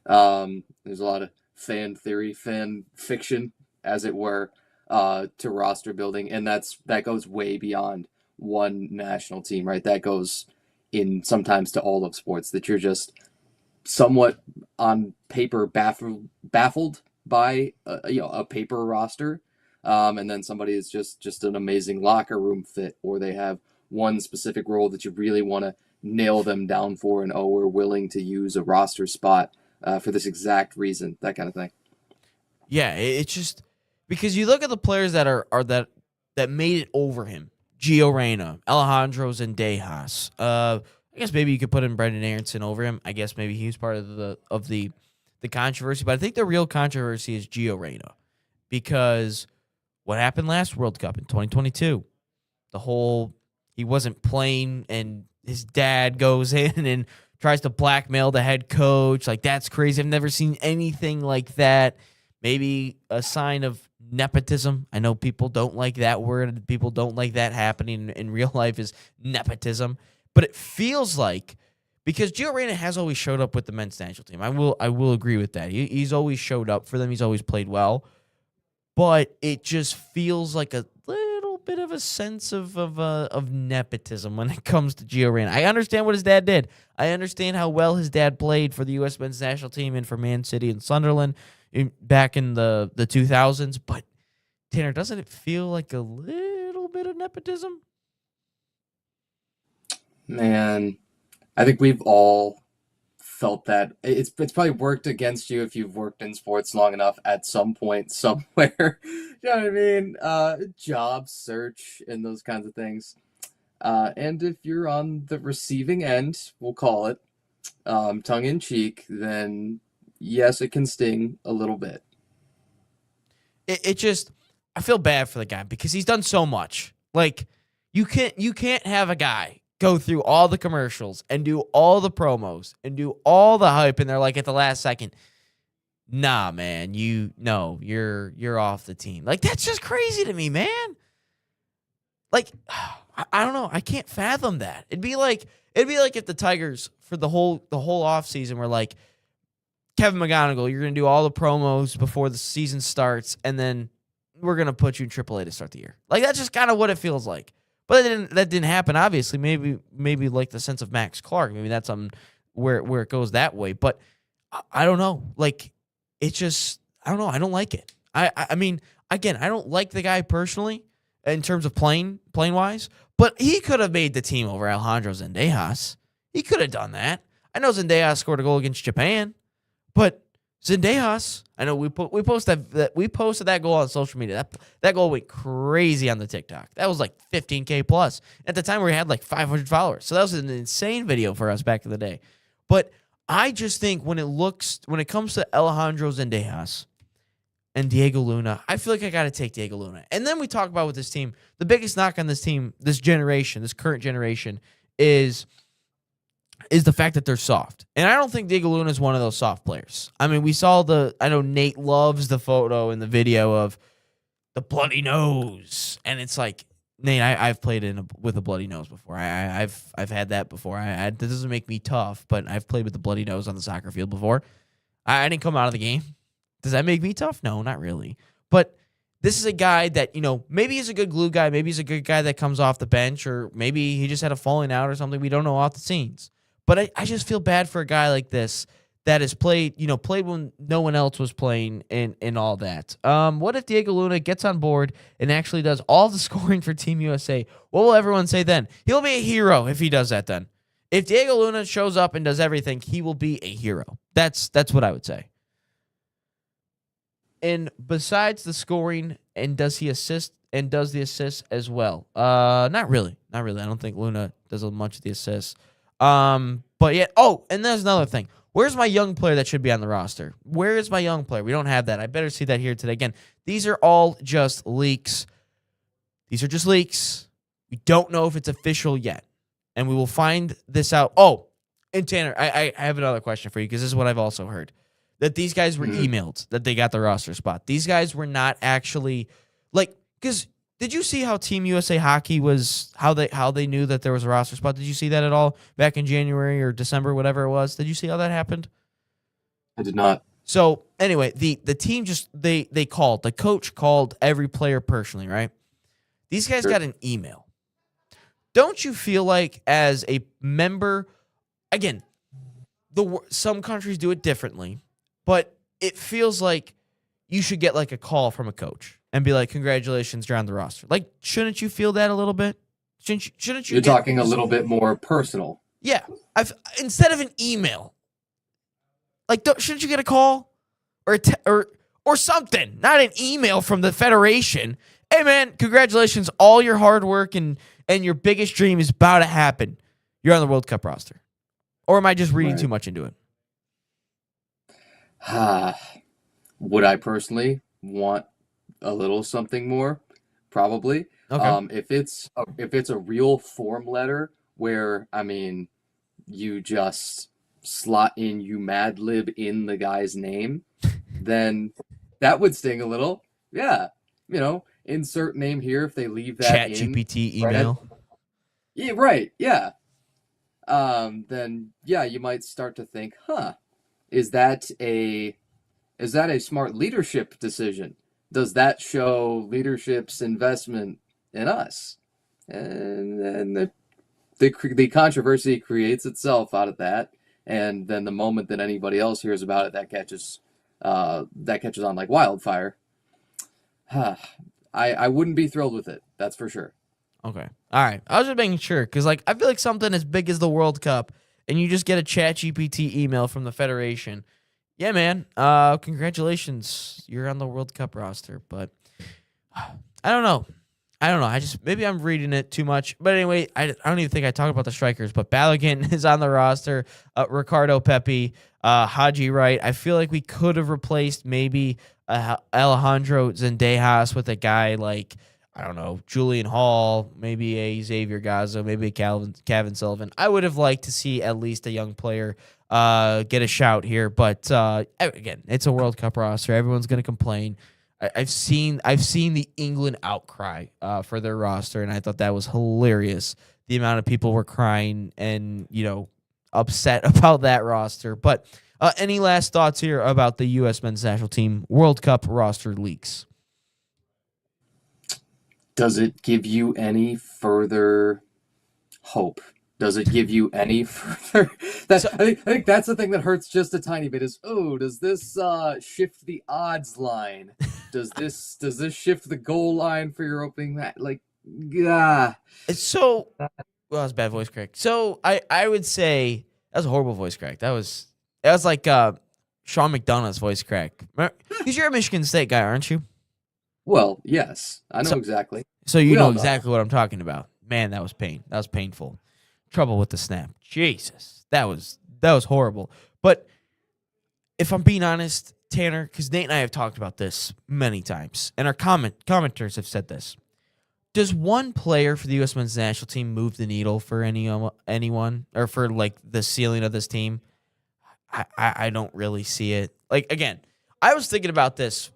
There's a lot of fan theory, fan fiction, as it were, to roster building, and that goes way beyond one national team, right? That goes in sometimes to all of sports, that you're just somewhat on paper baffled by a paper roster, and then somebody is just an amazing locker room fit, or they have one specific role that you really want to nail them down for, and we're willing to use a roster spot for this exact reason, that kind of thing. Yeah, it's just because you look at the players that are that made it over him. Gio Reyna, Alejandro Zendejas. I guess maybe you could put in Brendan Aronson over him. I guess maybe he was part of the controversy, but I think the real controversy is Gio Reyna, because what happened last World Cup in 2022, he wasn't playing and his dad goes in and tries to blackmail the head coach. Like, that's crazy. I've never seen anything like that. Maybe a sign of nepotism. I know people don't like that word. People don't like that happening in real life, is nepotism. But it feels like, because Gio Reyna has always showed up with the men's national team. I will agree with that. He's always showed up for them. He's always played well. But it just feels like a little bit of a sense of nepotism when it comes to Gio Reyna. I understand what his dad did. I understand how well his dad played for the U.S. men's national team and for Man City and Sunderland back in the 2000s. But, Tanner, doesn't it feel like a little bit of nepotism? Man, I think we've all felt that. It's probably worked against you if you've worked in sports long enough at some point somewhere. You know what I mean? Job search and those kinds of things. And if you're on the receiving end, we'll call it, tongue in cheek, then yes, it can sting a little bit. It just, I feel bad for the guy because he's done so much. Like, you can't have a guy go through all the commercials and do all the promos and do all the hype, and they're like at the last second, nah, man, you're off the team. Like, that's just crazy to me, man. Like, I don't know. I can't fathom that. It'd be like if the Tigers for the whole offseason were like, Kevin McGonigal, you're going to do all the promos before the season starts, and then we're going to put you in AAA to start the year. Like, that's just kind of what it feels like. But that didn't happen, obviously. Maybe like the sense of Max Clark. Maybe that's where it goes that way. But I don't know. Like, it's just, I don't know. I don't like it. I mean, again, I don't like the guy personally in terms of playing wise, but he could have made the team over Alejandro Zendejas. He could have done that. I know Zendejas scored a goal against Japan, but Zendejas, I know we posted that goal on social media. That goal went crazy on the TikTok. That was like 15K plus. At the time, we had like 500 followers. So that was an insane video for us back in the day. But I just think when it comes to Alejandro Zendejas and Diego Luna, I feel like I got to take Diego Luna. And then we talk about with this team, the biggest knock on this team, this current generation, is the fact that they're soft. And I don't think Diego Luna is one of those soft players. I mean, I know Nate loves the photo and the video of the bloody nose. And it's like, Nate, I've played with a bloody nose before. I've had that before. That doesn't make me tough, but I've played with the bloody nose on the soccer field before. I didn't come out of the game. Does that make me tough? No, not really. But this is a guy that, maybe he's a good glue guy. Maybe he's a good guy that comes off the bench, or maybe he just had a falling out or something. We don't know off the scenes. But I just feel bad for a guy like this that has played when no one else was playing and all that. What if Diego Luna gets on board and actually does all the scoring for Team USA? What will everyone say then? He'll be a hero if he does that then. If Diego Luna shows up and does everything, he will be a hero. That's what I would say. And besides the scoring, and does he assist and does the assists as well? Not really. I don't think Luna does much of the assists. But yeah. Oh, and there's another thing. Where's my young player that should be on the roster? Where is my young player? We don't have that. I better see that here today. Again, these are all just leaks. These are just leaks. We don't know if it's official yet. And we will find this out. Oh, and Tanner, I have another question for you, because this is what I've also heard. That these guys were emailed that they got the roster spot. These guys were not actually, because Did you see how Team USA Hockey was how they knew that there was a roster spot? Did you see that at all back in January or December, whatever it was? Did you see how that happened? I did not. So anyway, the team just they called. The coach called every player personally, right? These guys got an email. Don't you feel like as a member, again, some countries do it differently, but it feels like you should get like a call from a coach and be like, "Congratulations, you're on the roster." Like, shouldn't you feel that a little bit? Shouldn't you? You're talking a little bit more personal. Yeah, instead of an email. Like, shouldn't you get a call or something? Not an email from the federation. Hey, man, congratulations! All your hard work and your biggest dream is about to happen. You're on the World Cup roster. Or am I just reading too much into it? Would I personally want a little something more? Probably. Okay. If it's a real form letter where, I mean, you just slot in you Mad Lib in the guy's name, then that would sting a little. Yeah. Insert name here if they leave that Chat in. GPT email. Yeah, right. Yeah. Then yeah, you might start to think, is that a smart leadership decision? Does that show leadership's investment in us? And then the controversy creates itself out of that, and then the moment that anybody else hears about it, that catches on like wildfire. I wouldn't be thrilled with it. That's for sure. Okay. All right. I was just making sure because, like, I feel like something as big as the World Cup and you just get a Chat GPT email from the Federation. Yeah, man. Congratulations. You're on the World Cup roster. But I don't know. Maybe I'm reading it too much. But anyway, I don't even think I talked about the strikers. But Balogun is on the roster. Ricardo Pepi, Haji Wright. I feel like we could have replaced maybe Alejandro Zendejas with a guy like, I don't know, Julian Hall, maybe a Xavier Gaza, maybe a Kevin Sullivan. I would have liked to see at least a young player get a shout here. But again, it's a World Cup roster. Everyone's going to complain. I've seen the England outcry for their roster, and I thought that was hilarious. The amount of people were crying and, upset about that roster. But any last thoughts here about the U.S. men's national team World Cup roster leaks? Does it give you any further hope? Does it give you any further? I think that's the thing that hurts just a tiny bit. Is does this shift the odds line? Does this shift the goal line for your opening match? Like, yeah. So, well, that was bad voice crack. So I would say that was a horrible voice crack. That was like Sean McDonough's voice crack. Because you're a Michigan State guy, aren't you? Well, yes, I know exactly. So you know exactly what I'm talking about. Man, that was pain. That was painful. Trouble with the snap. Jesus, that was horrible. But if I'm being honest, Tanner, because Nate and I have talked about this many times, and our commenters have said this. Does one player for the U.S. men's national team move the needle for anyone, or for like the ceiling of this team? I don't really see it. Like, again, I was thinking about this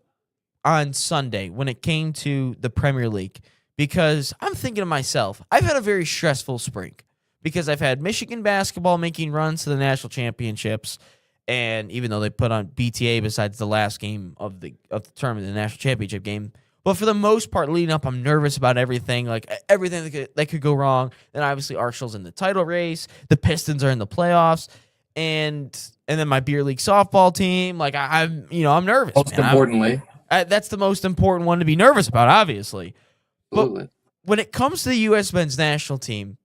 on Sunday when it came to the Premier League, because I'm thinking to myself, I've had a very stressful spring because I've had Michigan basketball making runs to the national championships, and even though they put on BTA besides the last game of the tournament, the national championship game, but for the most part leading up, I'm nervous about everything, like everything that could go wrong. Then obviously Arsenal's in the title race, the Pistons are in the playoffs, and then my beer league softball team, like I'm nervous. Most importantly. That's the most important one to be nervous about, obviously. Absolutely. But when it comes to the U.S. men's national team,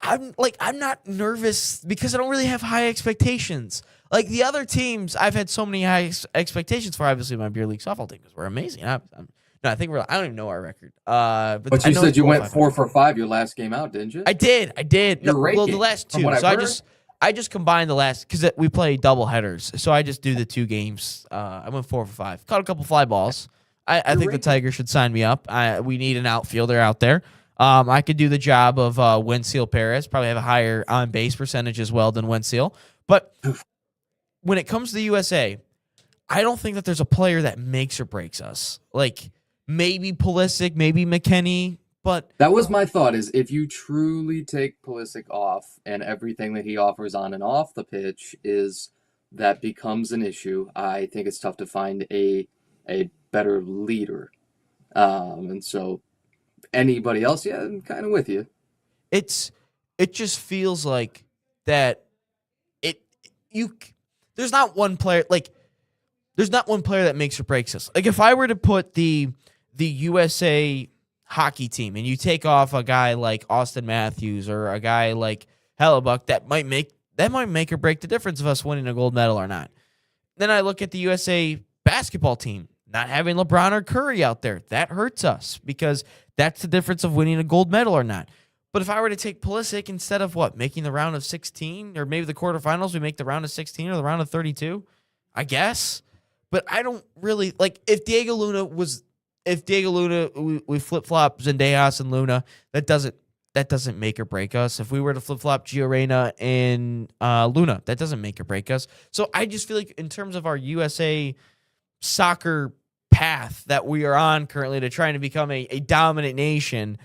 I'm not nervous because I don't really have high expectations. Like the other teams, I've had so many high expectations for. Obviously, my beer league softball team because we're amazing. I don't even know our record. But you said you went 4 for 5 your last game out, didn't you? I did. You're Well, the last two. So I just combined the last because we play double headers. So I just do the 2 games. I went 4 for 5. Caught a couple fly balls. I think the Tigers should sign me up. We need an outfielder out there. I could do the job of Wensil Perez. Probably have a higher on base percentage as well than Wensil. But when it comes to the USA, I don't think that there's a player that makes or breaks us. Like maybe Pulisic, maybe McKennie, but That was my thought, is if you truly take Pulisic off and everything that he offers on and off the pitch is that becomes an issue, I think it's tough to find a better leader. And so anybody else, yeah, I'm kind of with you. it just feels like that it you there's not one player that makes or breaks us. Like if I were to put the USA hockey team and you take off a guy like Austin Matthews or a guy like Hellebuck, that might make or break the difference of us winning a gold medal or not. Then I look at the USA basketball team, not having LeBron or Curry out there. That hurts us because that's the difference of winning a gold medal or not. But if I were to take Pulisic instead of making the round of 16 or maybe the quarterfinals, we make the round of 16 or the round of 32, I guess. But I don't really like if Diego Luna, we flip flop Zendejas and Luna, that doesn't make or break us. If we were to flip flop Gio Reyna and Luna, that doesn't make or break us. So I just feel like in terms of our USA soccer path that we are on currently to trying to become a dominant nation,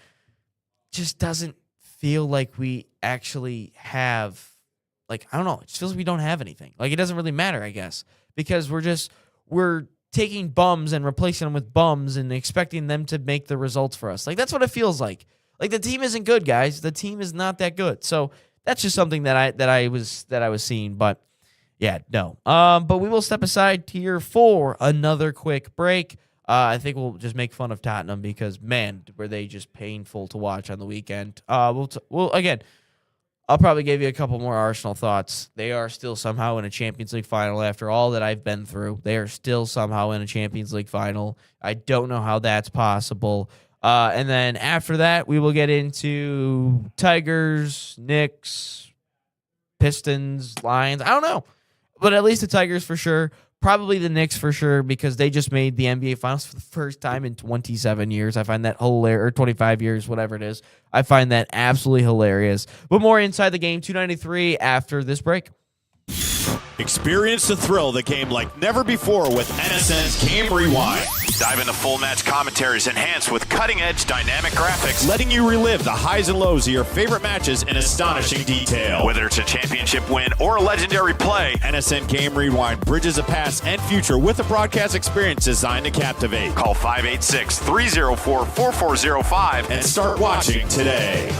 just doesn't feel like we actually have, like, I don't know, it just feels like we don't have anything. Like, it doesn't really matter, I guess, because we're taking bums and replacing them with bums and expecting them to make the results for us. Like, that's what it feels like. Like, the team isn't good, guys. The team is not that good. So that's just something that I was seeing. But yeah, no. But we will step aside here for another quick break. I think we'll just make fun of Tottenham because, man, were they just painful to watch on the weekend. Again, I'll probably give you a couple more Arsenal thoughts. They are still somehow in a Champions League final after all that I've been through. They are still somehow in a Champions League final. I don't know how that's possible. And then after that, we will get into Tigers, Knicks, Pistons, Lions. I don't know. But at least the Tigers for sure. Probably the Knicks for sure because they just made the NBA Finals for the first time in 27 years. I find that hilarious, or 25 years, whatever it is. I find that absolutely hilarious. But more Inside the Game 293 after this break. Experience the thrill of the game like never before with NSN's Game Rewind. Dive into full match commentaries enhanced with cutting-edge dynamic graphics, letting you relive the highs and lows of your favorite matches in astonishing detail. Whether it's a championship win or a legendary play, NSN Game Rewind bridges the past and future with a broadcast experience designed to captivate. Call 586-304-4405 and start watching today.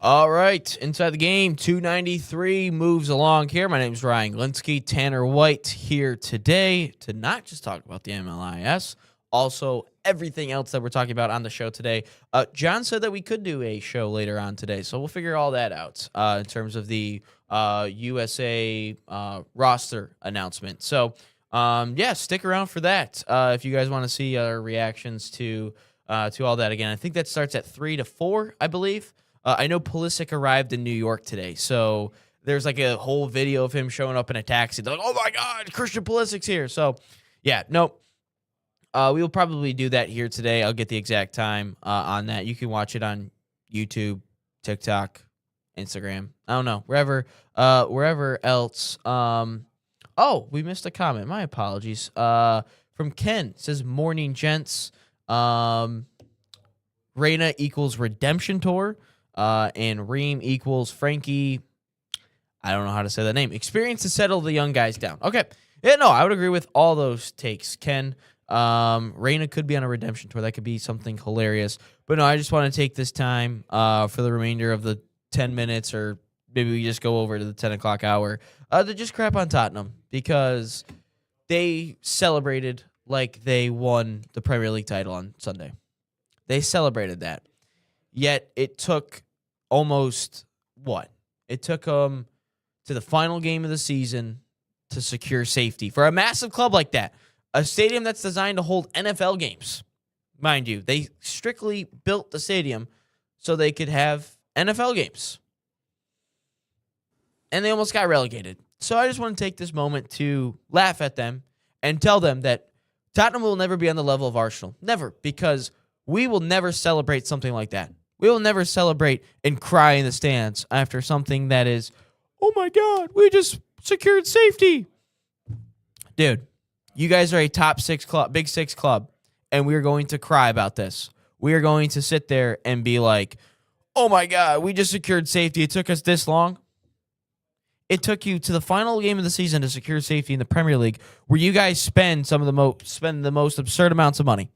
All right, Inside the Game 293 moves along here. My name is Ryan Glinsky, Tanner White here today to not just talk about the MLIS, also everything else that we're talking about on the show today. John said that we could do a show later on today, so we'll figure all that out in terms of the USA roster announcement. So, yeah, stick around for that if you guys want to see our reactions to all that. Again, I think that starts at 3 to 4, I believe. I know Pulisic arrived in New York today, so there's like a whole video of him showing up in a taxi. They're like, oh my God, Christian Pulisic's here. So, yeah, no, we will probably do that here today. I'll get the exact time on that. You can watch it on YouTube, TikTok, Instagram. I don't know, wherever else. Oh, we missed a comment. My apologies. From Ken, says morning gents. Reyna equals redemption tour. And Reem equals Frankie. I don't know how to say that name. Experience to settle the young guys down. Okay. Yeah, no, I would agree with all those takes, Ken. Reyna could be on a redemption tour. That could be something hilarious. But no, I just want to take this time for the remainder of the 10 minutes, or maybe we just go over to the 10 o'clock hour, to just crap on Tottenham, because they celebrated like they won the Premier League title on Sunday. They celebrated that. Yet it took almost, what? It took them to the final game of the season to secure safety. For a massive club like that, a stadium that's designed to hold NFL games, mind you, they strictly built the stadium so they could have NFL games. And they almost got relegated. So I just want to take this moment to laugh at them and tell them that Tottenham will never be on the level of Arsenal. Never, because we will never celebrate something like that. We will never celebrate and cry in the stands after something that is, oh my God, we just secured safety. Dude, you guys are a top six club, big six club, and we're going to cry about this. We are going to sit there and be like, oh my God, we just secured safety. It took us this long. It took you to the final game of the season to secure safety in the Premier League, where you guys spend the most absurd amounts of money.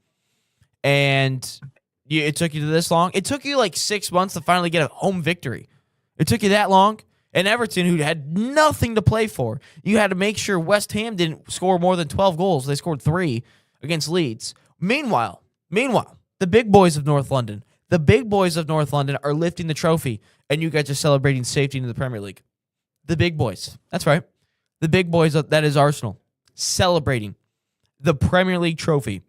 And it took you to this long. It took you like 6 months to finally get a home victory. It took you that long. And Everton, who had nothing to play for, you had to make sure West Ham didn't score more than 12 goals. They scored 3 against Leeds. Meanwhile, the big boys of North London, are lifting the trophy, and you guys are celebrating safety in the Premier League. The big boys. That's right. The big boys, that is Arsenal, celebrating the Premier League trophy.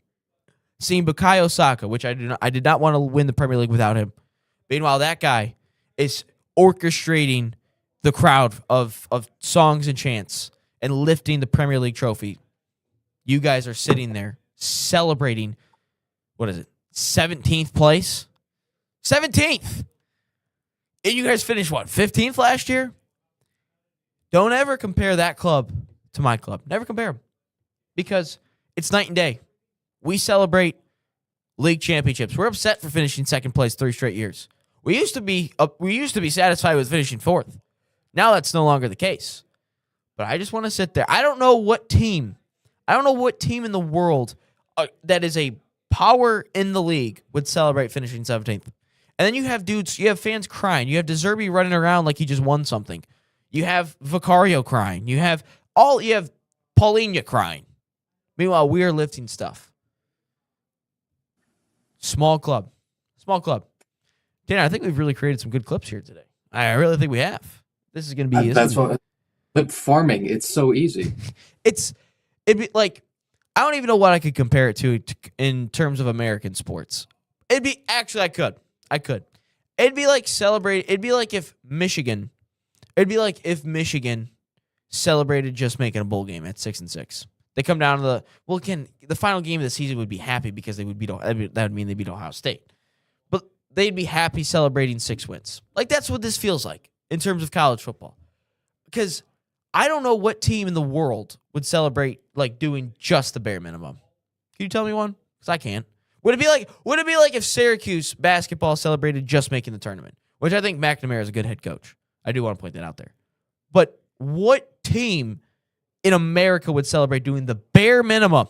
Seeing Bukayo Saka, which I did not want to win the Premier League without him. Meanwhile, that guy is orchestrating the crowd of songs and chants and lifting the Premier League trophy. You guys are sitting there celebrating, 17th place? 17th! And you guys finished, 15th last year? Don't ever compare that club to my club. Never compare them. Because it's night and day. We celebrate league championships. We're upset for finishing second place 3 straight years. We used to be satisfied with finishing 4th. Now that's no longer the case. But I just want to sit there. I don't know what team in the world that is a power in the league would celebrate finishing 17th. And then you have fans crying. You have De Zerbi running around like he just won something. You have Vicario crying. You have Paulinho crying. Meanwhile, we are lifting stuff. Small club. Tanner, I think we've really created some good clips here today. I really think we have. This is going to be... But farming, it's so easy. It'd be like, I don't even know what I could compare it to in terms of American sports. I could. It'd be like if Michigan celebrated just making a bowl game at 6-6. They come down to the final game of the season would be happy because that would mean they beat Ohio State. But they'd be happy celebrating 6 wins. Like, that's what this feels like in terms of college football. Because I don't know what team in the world would celebrate like doing just the bare minimum. Can you tell me one? Because I can't. Would it be like if Syracuse basketball celebrated just making the tournament? Which I think McNamara is a good head coach. I do want to point that out there. But what team in America would celebrate doing the bare minimum?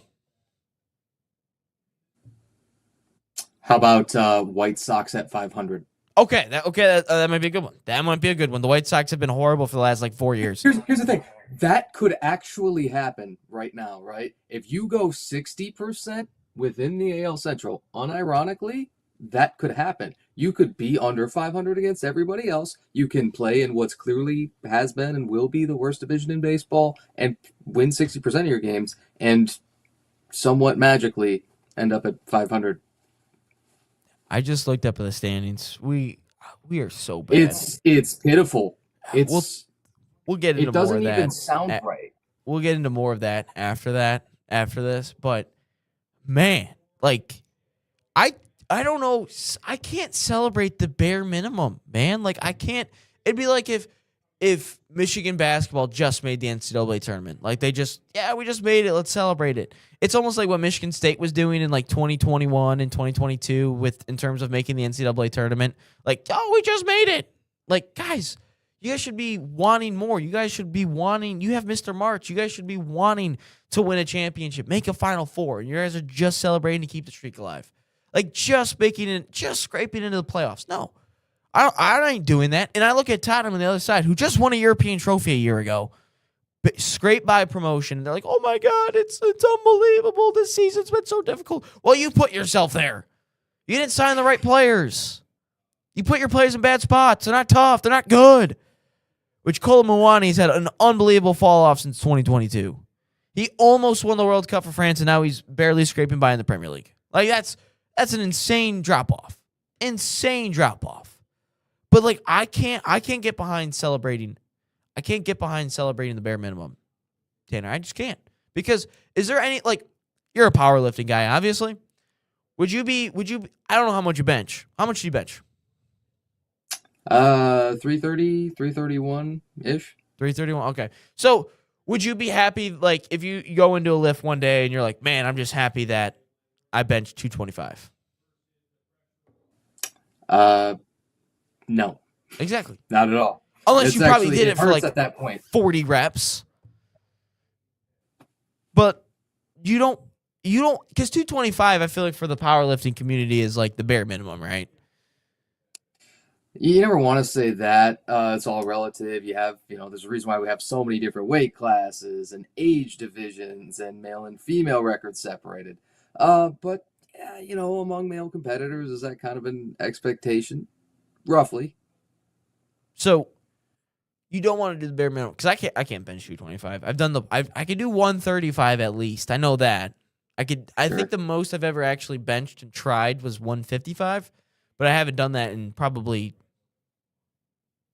How about White Sox at 500? Okay, that might be a good one. That might be a good one. The White Sox have been horrible for the last 4 years. Here's the thing. That could actually happen right now, right? If you go 60% within the AL Central, unironically, that could happen. You could be under 500 against everybody else. You can play in what's clearly has been and will be the worst division in baseball and win 60% of your games and somewhat magically end up at 500. I just looked up at the standings. We are so bad. It's pitiful. We'll get into more of that. It doesn't even sound right. We'll get into more of that after this. But man, like I don't know. I can't celebrate the bare minimum, man. Like I can't. It'd be like if if Michigan basketball just made the NCAA tournament. Like we just made it. Let's celebrate it. It's almost like what Michigan State was doing in like 2021 and 2022 in terms of making the NCAA tournament. Like, oh, we just made it. Like, guys, you guys should be wanting more. You guys should be wanting. You have Mr. March. You guys should be wanting to win a championship, make a Final Four. And you guys are just celebrating to keep the streak alive. Like just scraping into the playoffs. No, I ain't doing that. And I look at Tottenham on the other side, who just won a European trophy a year ago, scraped by promotion. And they're like, oh my God, it's unbelievable. This season's been so difficult. Well, you put yourself there. You didn't sign the right players. You put your players in bad spots. They're not tough. They're not good. Which Kolo Muani's had an unbelievable fall off since 2022. He almost won the World Cup for France, and now he's barely scraping by in the Premier League. Like that's an insane drop off. Insane drop off. But like I can't get behind celebrating. I can't get behind celebrating the bare minimum. Tanner, I just can't. Because is there any you're a powerlifting guy, obviously. Would you I don't know how much you bench. How much do you bench? 330, 331-ish. 331. Okay. So would you be happy if you go into a lift one day and you're like, man, I'm just happy that I benched 225? No. Exactly. Not at all. Unless you probably did it for at that point. 40 reps. But you don't because 225 I feel like for the powerlifting community is like the bare minimum, right? You never want to say that. It's all relative. You have, there's a reason why we have so many different weight classes and age divisions and male and female records separated. But among male competitors, is that kind of an expectation? Roughly. So you don't want to do the bare minimum because I can't bench 225. I could do 135 at least. I know that. I think the most I've ever actually benched and tried was 155, but I haven't done that in probably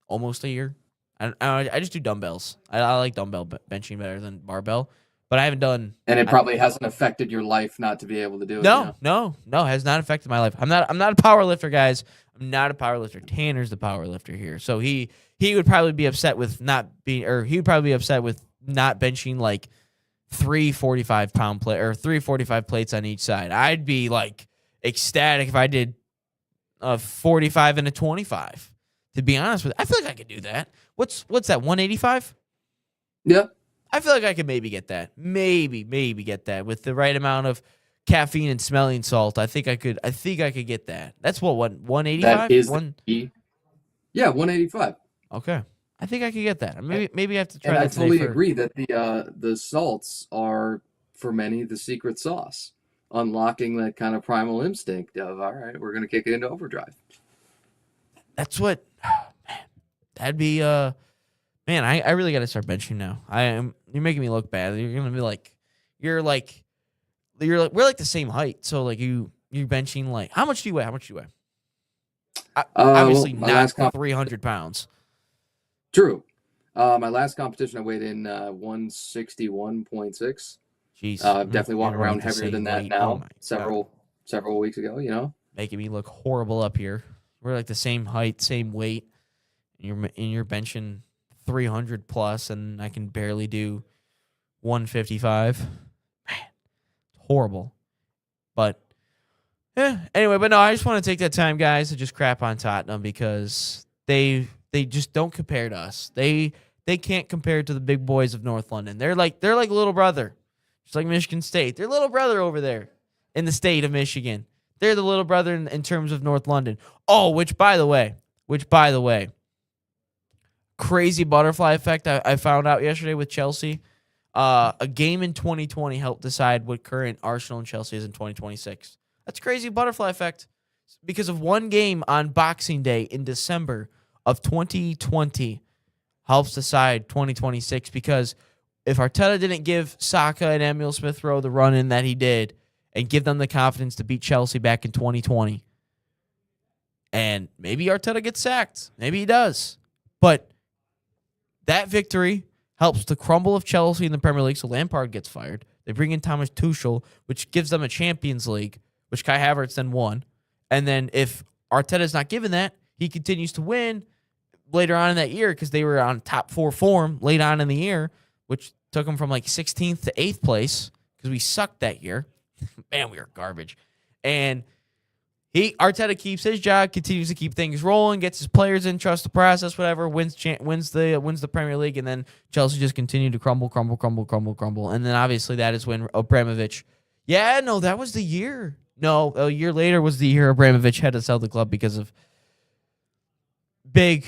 almost a year. I just do dumbbells. I like dumbbell benching better than barbell, but I haven't done. And it probably hasn't affected your life not to be able to do it. No, has not affected my life. I'm not a power lifter, guys. I'm not a power lifter. Tanner's the power lifter here, so he would probably be upset with not benching like 3 45-pound plate or 3 45 plates on each side. I'd be like ecstatic if I did a 45 and a 25. To be honest with you, I feel like I could do that. What's that? 185? Yeah. I feel like I could maybe get that. Maybe get that with the right amount of caffeine and smelling salt. I think I could get that. That's what 185? That is yeah, 185. Okay. I think I could get that. Maybe I have to try and that. I fully agree that the salts are for many the secret sauce, unlocking that kind of primal instinct of all right, we're gonna kick it into overdrive. That's what man. That'd be man, I really gotta start benching now. You're making me look bad. You're gonna be like we're like the same height. So like you're benching like how much do you weigh? Obviously not 300 pounds. True. My last competition I weighed in 161.6. Jeez. Definitely walking around heavier than that now. Several weeks ago, Making me look horrible up here. We're like the same height, same weight. And you're benching 300 plus, and I can barely do 155. Man, horrible. But anyway, but no, I just want to take that time, guys, to just crap on Tottenham because they just don't compare to us. They can't compare to the big boys of North London. They're like little brother, just like Michigan State. They're little brother over there in the state of Michigan. They're the little brother in terms of North London. Oh, which by the way, crazy butterfly effect I found out yesterday with Chelsea. A game in 2020 helped decide what current Arsenal and Chelsea is in 2026. That's crazy butterfly effect because of one game on Boxing Day in December of 2020 helps decide 2026 because if Arteta didn't give Saka and Emile Smith-Rowe the run-in that he did and give them the confidence to beat Chelsea back in 2020, and maybe Arteta gets sacked. Maybe he does. But that victory helps the crumble of Chelsea in the Premier League, so Lampard gets fired. They bring in Thomas Tuchel, which gives them a Champions League, which Kai Havertz then won. And then if Arteta's not given that, he continues to win. later on in that year because they were on top 4 form late on in the year, which took them from like 16th to 8th place because we sucked that year. Man, we were garbage. And Arteta keeps his job, continues to keep things rolling, gets his players in, trusts the process, whatever, wins the Premier League, and then Chelsea just continued to crumble. And then obviously that is when Abramovich, that was the year. No, a year later was the year Abramovich had to sell the club because of big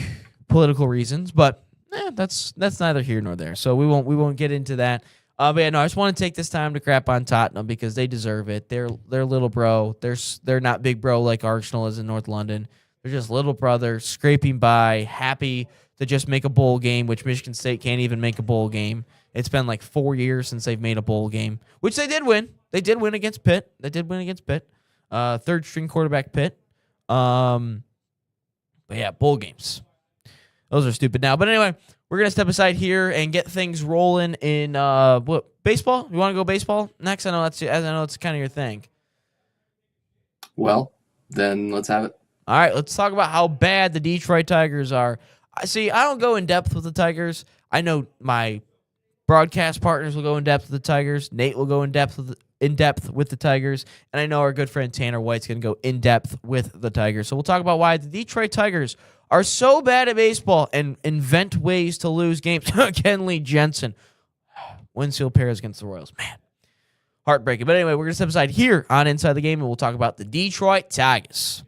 political reasons. But that's neither here nor there. So we won't get into that. But yeah, no, I just want to take this time to crap on Tottenham because they deserve it. They're little bro. They're not big bro like Arsenal is in North London. They're just little brother scraping by, happy to just make a bowl game, which Michigan State can't even make a bowl game. It's been like 4 years since they've made a bowl game, which they did win. They did win against Pitt. Third string quarterback Pitt. But yeah, bowl games. Those are stupid now. But anyway, we're going to step aside here and get things rolling in baseball? You want to go baseball next? I know it's kind of your thing. Well, then let's have it. All right, let's talk about how bad the Detroit Tigers are. See, I don't go in depth with the Tigers. I know my broadcast partners will go in depth with the Tigers. Nate will go in depth with the Tigers, and I know our good friend Tanner White's going to go in depth with the Tigers. So we'll talk about why the Detroit Tigers are so bad at baseball and invent ways to lose games. Kenley Jensen, Winfield Perez against the Royals. Man, heartbreaking. But anyway, we're going to step aside here on Inside the Game, and we'll talk about the Detroit Tigers.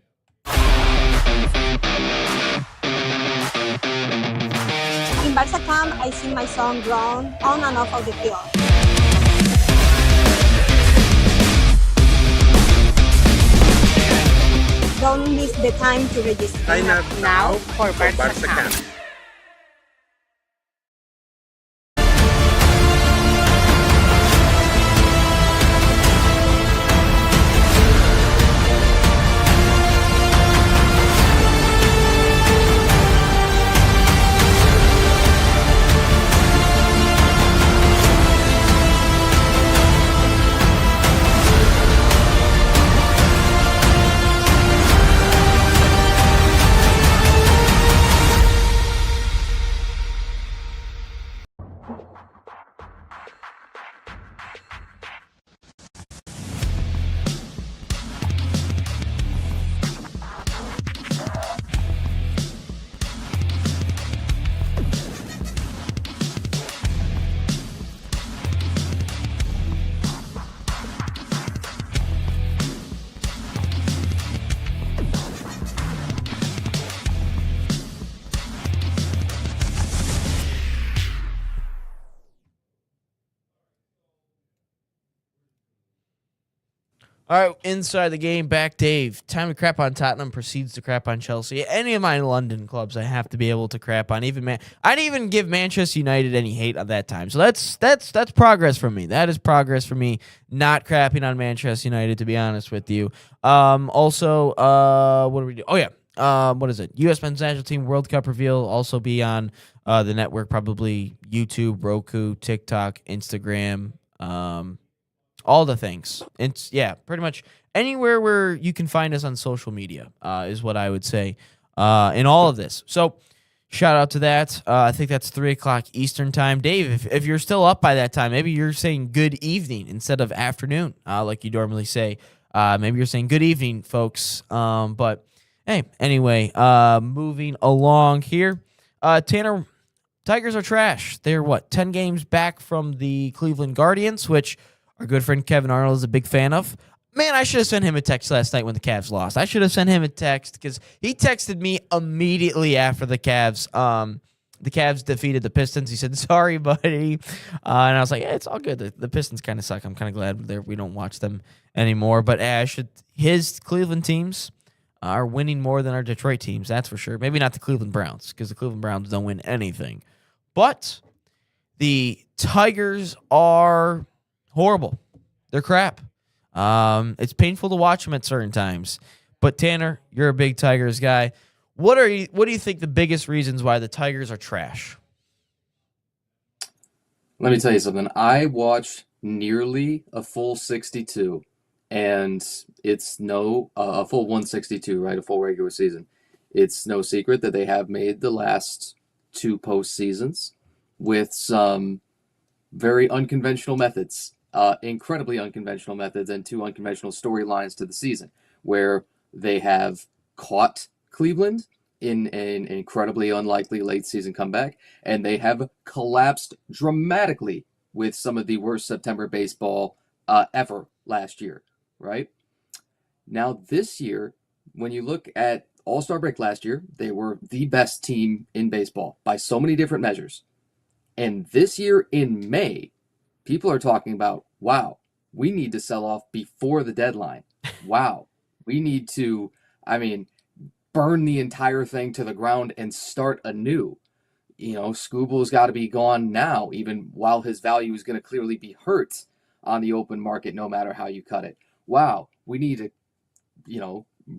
In Barca camp, I sing my song Grown on and off of the field. Don't miss the time to register. Sign up now for Barca Camp. All right, inside the game, back Dave. Time to crap on Tottenham proceeds to crap on Chelsea. Any of my London clubs I have to be able to crap on. I'd even give Manchester United any hate at that time. So that's progress for me. That is progress for me, not crapping on Manchester United, to be honest with you. Also, what do we do? Oh, yeah. What is it? U.S. Men's National Team World Cup reveal. Also be on the network, probably YouTube, Roku, TikTok, Instagram, all the things. It's pretty much anywhere where you can find us on social media is what I would say in all of this. So shout out to that. I think that's 3:00 Eastern time. Dave, if you're still up by that time, maybe you're saying good evening instead of afternoon, like you normally say. Maybe you're saying good evening, folks. But hey, anyway, moving along here. Tanner, Tigers are trash. They're 10 games back from the Cleveland Guardians, which our good friend Kevin Arnold is a big fan of. Man, I should have sent him a text last night when the Cavs lost. I should have sent him a text because he texted me immediately after the Cavs defeated the Pistons. He said, "Sorry, buddy," and I was like, "It's all good. The Pistons kind of suck. I'm kind of glad we don't watch them anymore." But his Cleveland teams are winning more than our Detroit teams. That's for sure. Maybe not the Cleveland Browns because the Cleveland Browns don't win anything, but the Tigers are horrible. They're crap. It's painful to watch them at certain times. But Tanner, you're a big Tigers guy. What do you think the biggest reasons why the Tigers are trash? Let me tell you something. I watched nearly a full 62, and it's a full 162, right? A full regular season. It's no secret that they have made the last 2 postseasons with some very unconventional methods, incredibly unconventional methods, and 2 unconventional storylines to the season, where they have caught Cleveland in an incredibly unlikely late season comeback, and they have collapsed dramatically with some of the worst September baseball ever last year, right? Now, this year, when you look at All-Star break last year, they were the best team in baseball by so many different measures. And this year in May, people are talking about, wow, we need to sell off before the deadline. Wow, we need to, burn the entire thing to the ground and start anew. Skubal's got to be gone now, even while his value is going to clearly be hurt on the open market, no matter how you cut it. Wow, we need to,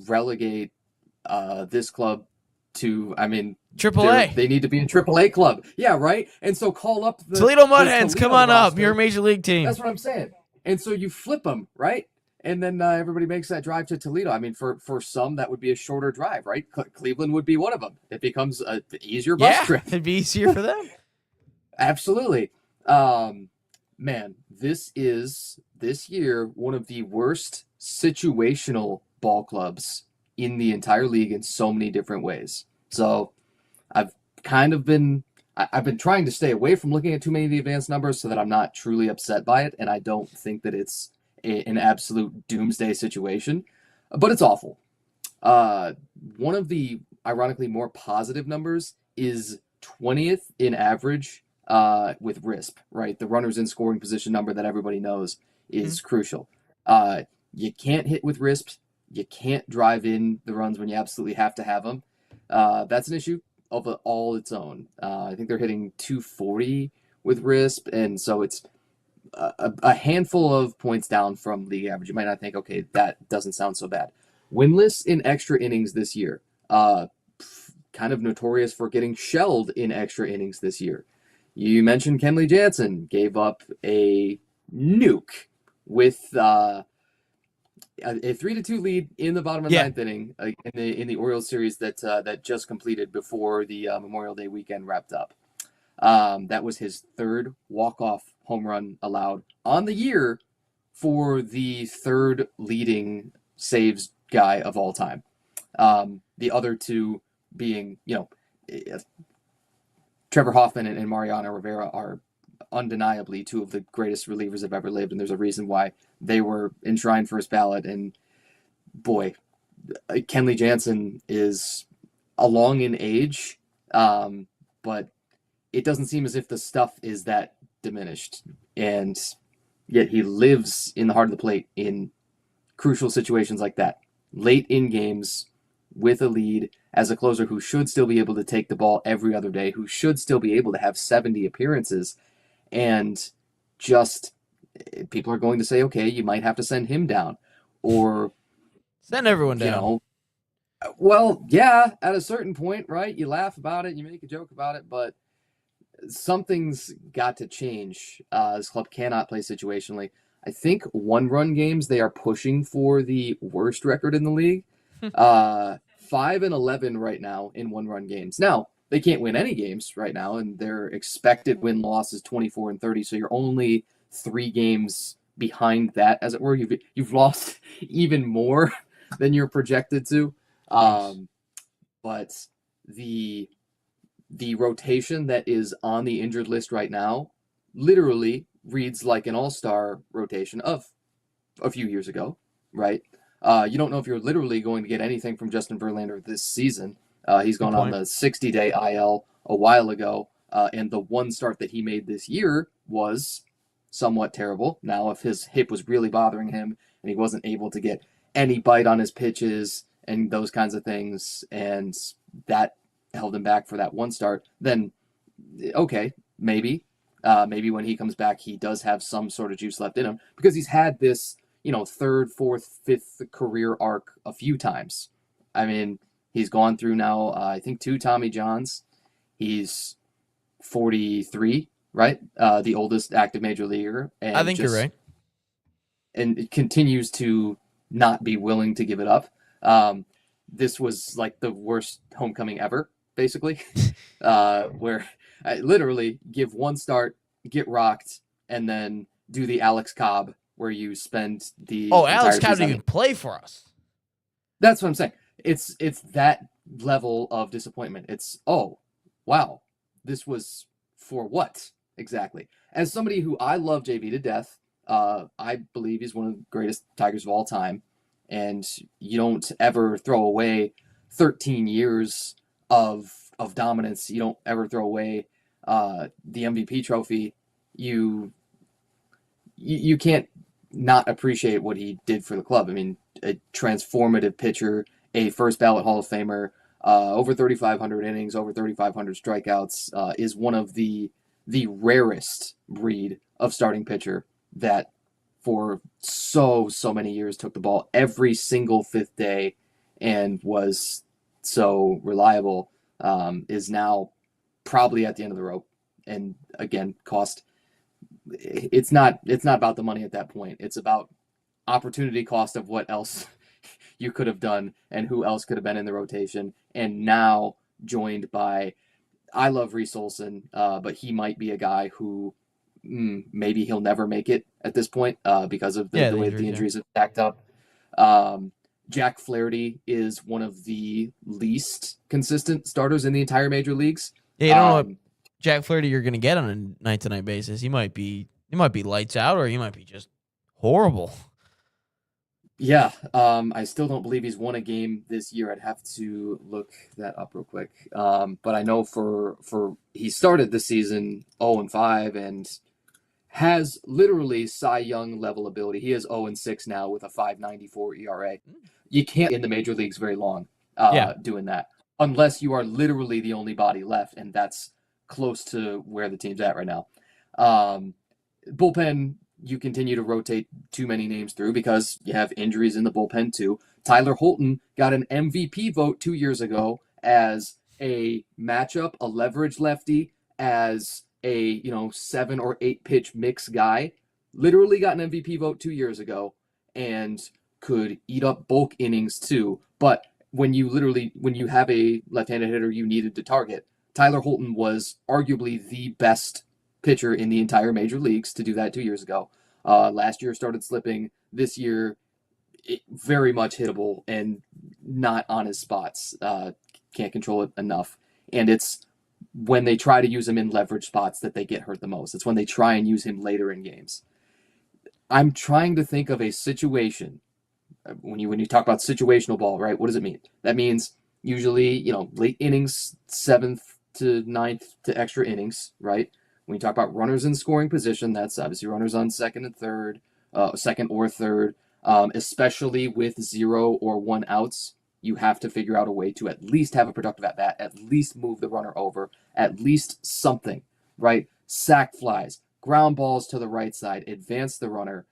relegate this club to, AAA. They need to be a AAA club. Yeah, right? And so call up the Toledo Mudhens, come on up. roster. You're a major league team. That's what I'm saying. And so you flip them, right? And then everybody makes that drive to Toledo. For some, that would be a shorter drive, right? Cleveland would be one of them. It becomes an easier bus trip. It'd be easier for them. Absolutely. Man, this year one of the worst situational ball clubs in the entire league in so many different ways. So I've been trying to stay away from looking at too many of the advanced numbers so that I'm not truly upset by it, and I don't think that it's an absolute doomsday situation, but it's awful. One of the ironically more positive numbers is 20th in average with RISP, right? The runners in scoring position number that everybody knows is crucial. You can't hit with RISP. You can't drive in the runs when you absolutely have to have them. That's an issue of all its own. I think they're hitting 240 with RISP, and so it's a handful of points down from league average. You might not think, okay, that doesn't sound so bad. Winless in extra innings this year. Kind of notorious for getting shelled in extra innings this year. You mentioned Kenley Jansen gave up a nuke with a 3-2 lead in the bottom of the 9th inning in the Orioles series that just completed before the Memorial Day weekend wrapped up. That was his 3rd walk-off home run allowed on the year for the 3rd leading saves guy of all time. The other 2 being, Trevor Hoffman and Mariano Rivera are undeniably 2 of the greatest relievers I've ever lived, and there's a reason why they were enshrined first ballot. And boy, Kenley Jansen is along in age, but it doesn't seem as if the stuff is that diminished, and yet he lives in the heart of the plate in crucial situations like that, late in games with a lead, as a closer who should still be able to take the ball every other day, who should still be able to have 70 appearances, and just people are going to say, okay, you might have to send him down, or send everyone down. Well, yeah, at a certain point, right? You laugh about it, you make a joke about it, but something's got to change. This club cannot play situationally. I think 1-run games, they are pushing for the worst record in the league. 5-11 right now in 1-run games. Now, they can't win any games right now, and their expected win-loss is 24-30, so you're only 3 games behind that, as it were. You've lost even more than you're projected to. But the rotation that is on the injured list right now literally reads like an all-star rotation of a few years ago, right? You don't know if you're literally going to get anything from Justin Verlander this season. He's gone on the 60-day IL a while ago, and the one start that he made this year was somewhat terrible. Now, if his hip was really bothering him and he wasn't able to get any bite on his pitches and those kinds of things, and that held him back for that one start, then okay, maybe when he comes back, he does have some sort of juice left in him, because he's had this, 3rd, 4th, 5th career arc a few times. I mean, he's gone through now, I think 2 Tommy Johns. He's 43, right? The oldest active major leaguer. And I think you're right. And it continues to not be willing to give it up. this was like the worst homecoming ever, basically, where I literally give one start, get rocked, and then do the Alex Cobb where you spend the Alex entire Cobb season. didn't even play for us. That's what I'm saying. It's that level of disappointment. It's, oh, wow, this was for what exactly? As somebody who I love JV to death, I believe he's one of the greatest Tigers of all time, and you don't ever throw away 13 years of dominance. You don't ever throw away the MVP trophy. You can't not appreciate what he did for the club. I mean, a transformative pitcher, a first ballot Hall of Famer, over 3,500 innings, over 3,500 strikeouts, is one of the rarest breed of starting pitcher that for so many years took the ball every single fifth day and was so reliable, is now probably at the end of the rope. And again, cost. It's not about the money at that point. It's about opportunity cost of what else you could have done and who else could have been in the rotation. And now joined by, I love Reese Olson, but he might be a guy who maybe he'll never make it at this point because of the way the injuries have stacked up. Jack Flaherty is one of the least consistent starters in the entire major leagues. Yeah, you don't know what Jack Flaherty you're going to get on a night-to-night basis. He might be lights out, or he might be just horrible. Yeah, I still don't believe he's won a game this year. I'd have to look that up real quick. But I know for he started the season 0-5 and has literally Cy Young level ability. He is 0-6 now with a 5.94 ERA. You can't in the major leagues very long doing that unless you are literally the only body left, and that's close to where the team's at right now. Bullpen, you continue to rotate too many names through because you have injuries in the bullpen too. Tyler Holton got an MVP vote 2 years ago as a matchup, a leverage lefty, as a 7 or 8 pitch mix guy. Literally got an MVP vote 2 years ago and could eat up bulk innings too. But when you have a left-handed hitter you needed to target, Tyler Holton was arguably the best pitcher in the entire major leagues to do that 2 years ago. Last year started slipping. This year, very much hittable and not on his spots. Can't control it enough. And it's when they try to use him in leverage spots that they get hurt the most. It's when they try and use him later in games. I'm trying to think of a situation. When you talk about situational ball, right? What does it mean? That means usually, late innings, 7th to 9th to extra innings, right? When you talk about runners in scoring position, that's obviously runners on second or third, especially with 0 or 1 outs. You have to figure out a way to at least have a productive at bat, at least move the runner over, at least something, right? Sack flies, ground balls to the right side, advance the runner.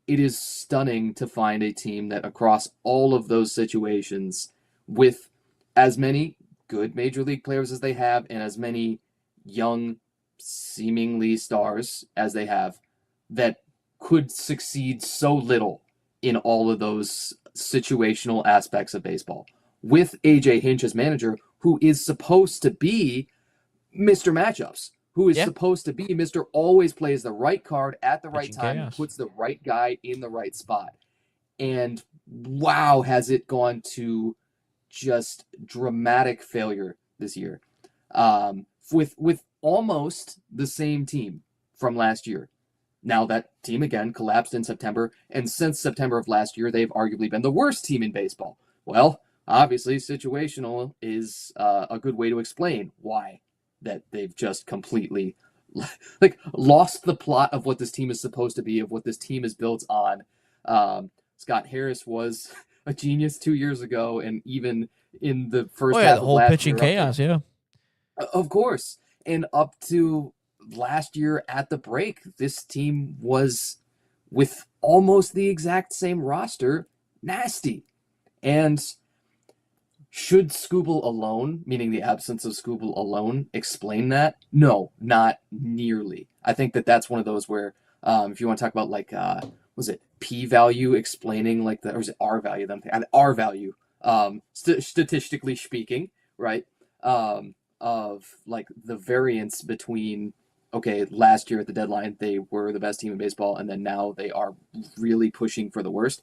It is stunning to find a team that across all of those situations, with as many good major league players as they have and as many young seemingly stars as they have, that could succeed so little in all of those situational aspects of baseball. With AJ Hinch as manager, who is supposed to be Mr. Matchups, who is supposed to be Mr. Always plays the right card at the right time, and puts the right guy in the right spot. And wow, has it gone to just dramatic failure this year. With almost the same team from last year. Now that team again collapsed in September, and since September of last year, they've arguably been the worst team in baseball. Well, obviously, situational is a good way to explain why that they've just completely lost the plot of what this team is supposed to be, of what this team is built on. Scott Harris was a genius 2 years ago, and even in the first half the of whole last pitching year, chaos, of course, and up to last year at the break, this team was, with almost the exact same roster, nasty. And should Skubal alone, meaning the absence of Skubal alone, explain that? No, not nearly. I think that's one of those where, if you want to talk about was it P value explaining or is it R value? R value statistically speaking, right? Of like the variance between, okay, last year at the deadline, they were the best team in baseball, and then now they are really pushing for the worst.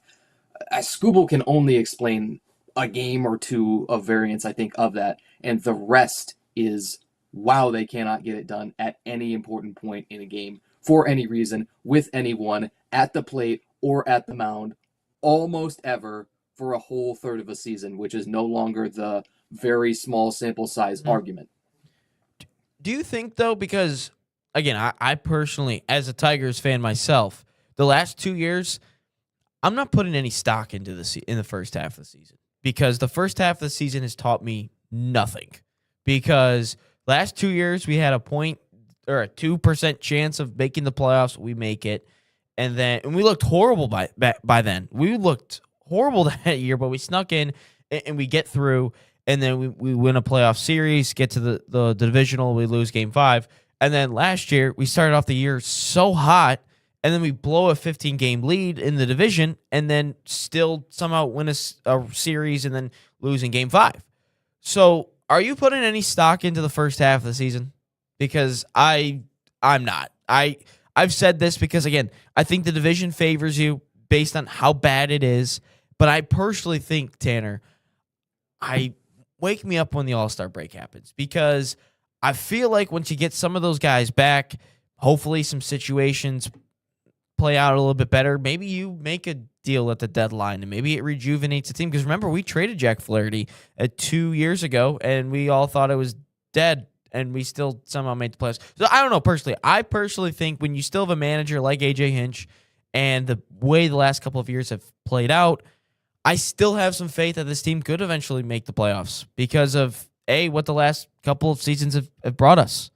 Scooble can only explain a game or two of variance, I think, of that, and the rest is, wow, they cannot get it done at any important point in a game for any reason, with anyone, at the plate or at the mound, almost ever for a whole third of a season, which is no longer the very small sample size argument. Do you think, though, because, again, I personally, as a Tigers fan myself, the last 2 years, I'm not putting any stock into in the first half of the season, because the first half of the season has taught me nothing. Because last 2 years, we had a 2% chance of making the playoffs. We make it. And we looked horrible by then. We looked horrible that year, but we snuck in and we get through. And then we win a playoff series, get to the divisional, we lose game 5. And then last year, we started off the year so hot, and then we blow a 15-game lead in the division, and then still somehow win a series and then lose in game 5. So are you putting any stock into the first half of the season? Because I'm not. I've said this because, again, I think the division favors you based on how bad it is. But I personally think, Tanner, wake me up when the All-Star break happens, because I feel like once you get some of those guys back, hopefully some situations play out a little bit better. Maybe you make a deal at the deadline and maybe it rejuvenates the team. Because remember, we traded Jack Flaherty 2 years ago and we all thought it was dead, and we still somehow made the playoffs. So I don't know, personally. I personally think when you still have a manager like AJ Hinch and the way the last couple of years have played out, I still have some faith that this team could eventually make the playoffs because of, what the last couple of seasons have brought us,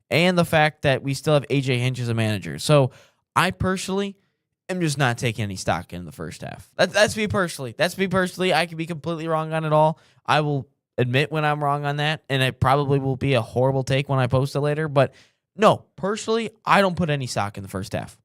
and the fact that we still have AJ Hinch as a manager. So I personally am just not taking any stock in the first half. That's me personally. I could be completely wrong on it all. I will admit when I'm wrong on that, and it probably will be a horrible take when I post it later. But no, personally, I don't put any stock in the first half.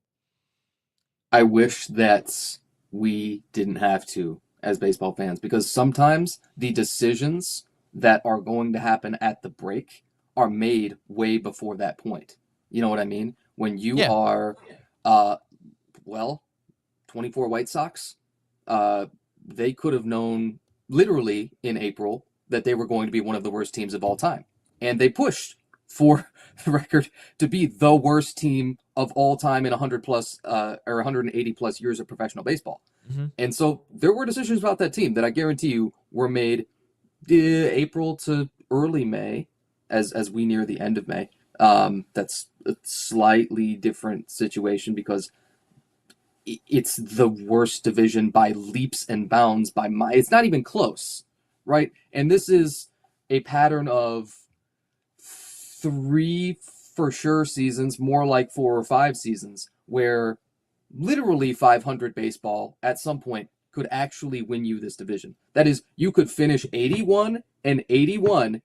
I wish that we didn't have to as baseball fans, because sometimes the decisions that are going to happen at the break are made way before that point. You know what I mean? When you are, 24 White Sox, they could have known literally in April that they were going to be one of the worst teams of all time. And they pushed for the record to be the worst team of all time in 100 plus or 180 plus years of professional baseball. Mm-hmm. And so there were decisions about that team that I guarantee you were made April to early May, as we near the end of May. That's a slightly different situation because it's the worst division by leaps and bounds it's not even close, right? And this is a pattern of 3 for sure seasons, more like 4 or 5 seasons, where literally 500 baseball at some point could actually win you this division. That is, you could finish 81-81,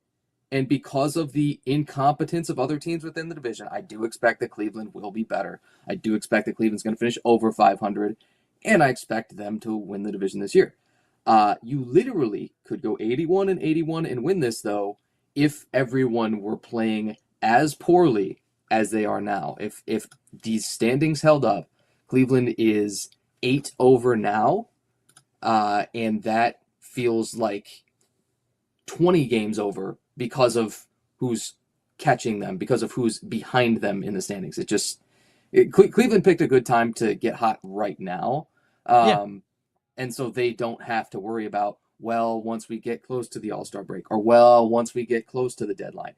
and because of the incompetence of other teams within the division, I do expect that Cleveland will be better. I do expect that Cleveland's going to finish over 500, and I expect them to win the division this year. You literally could go 81-81 and win this, though, if everyone were playing as poorly as they are now. If these standings held up, Cleveland is 8 over now, and that feels like 20 games over because of who's catching them, because of who's behind them in the standings. Cleveland picked a good time to get hot right now. And so they don't have to worry about, once we get close to the All-Star break, or once we get close to the deadline.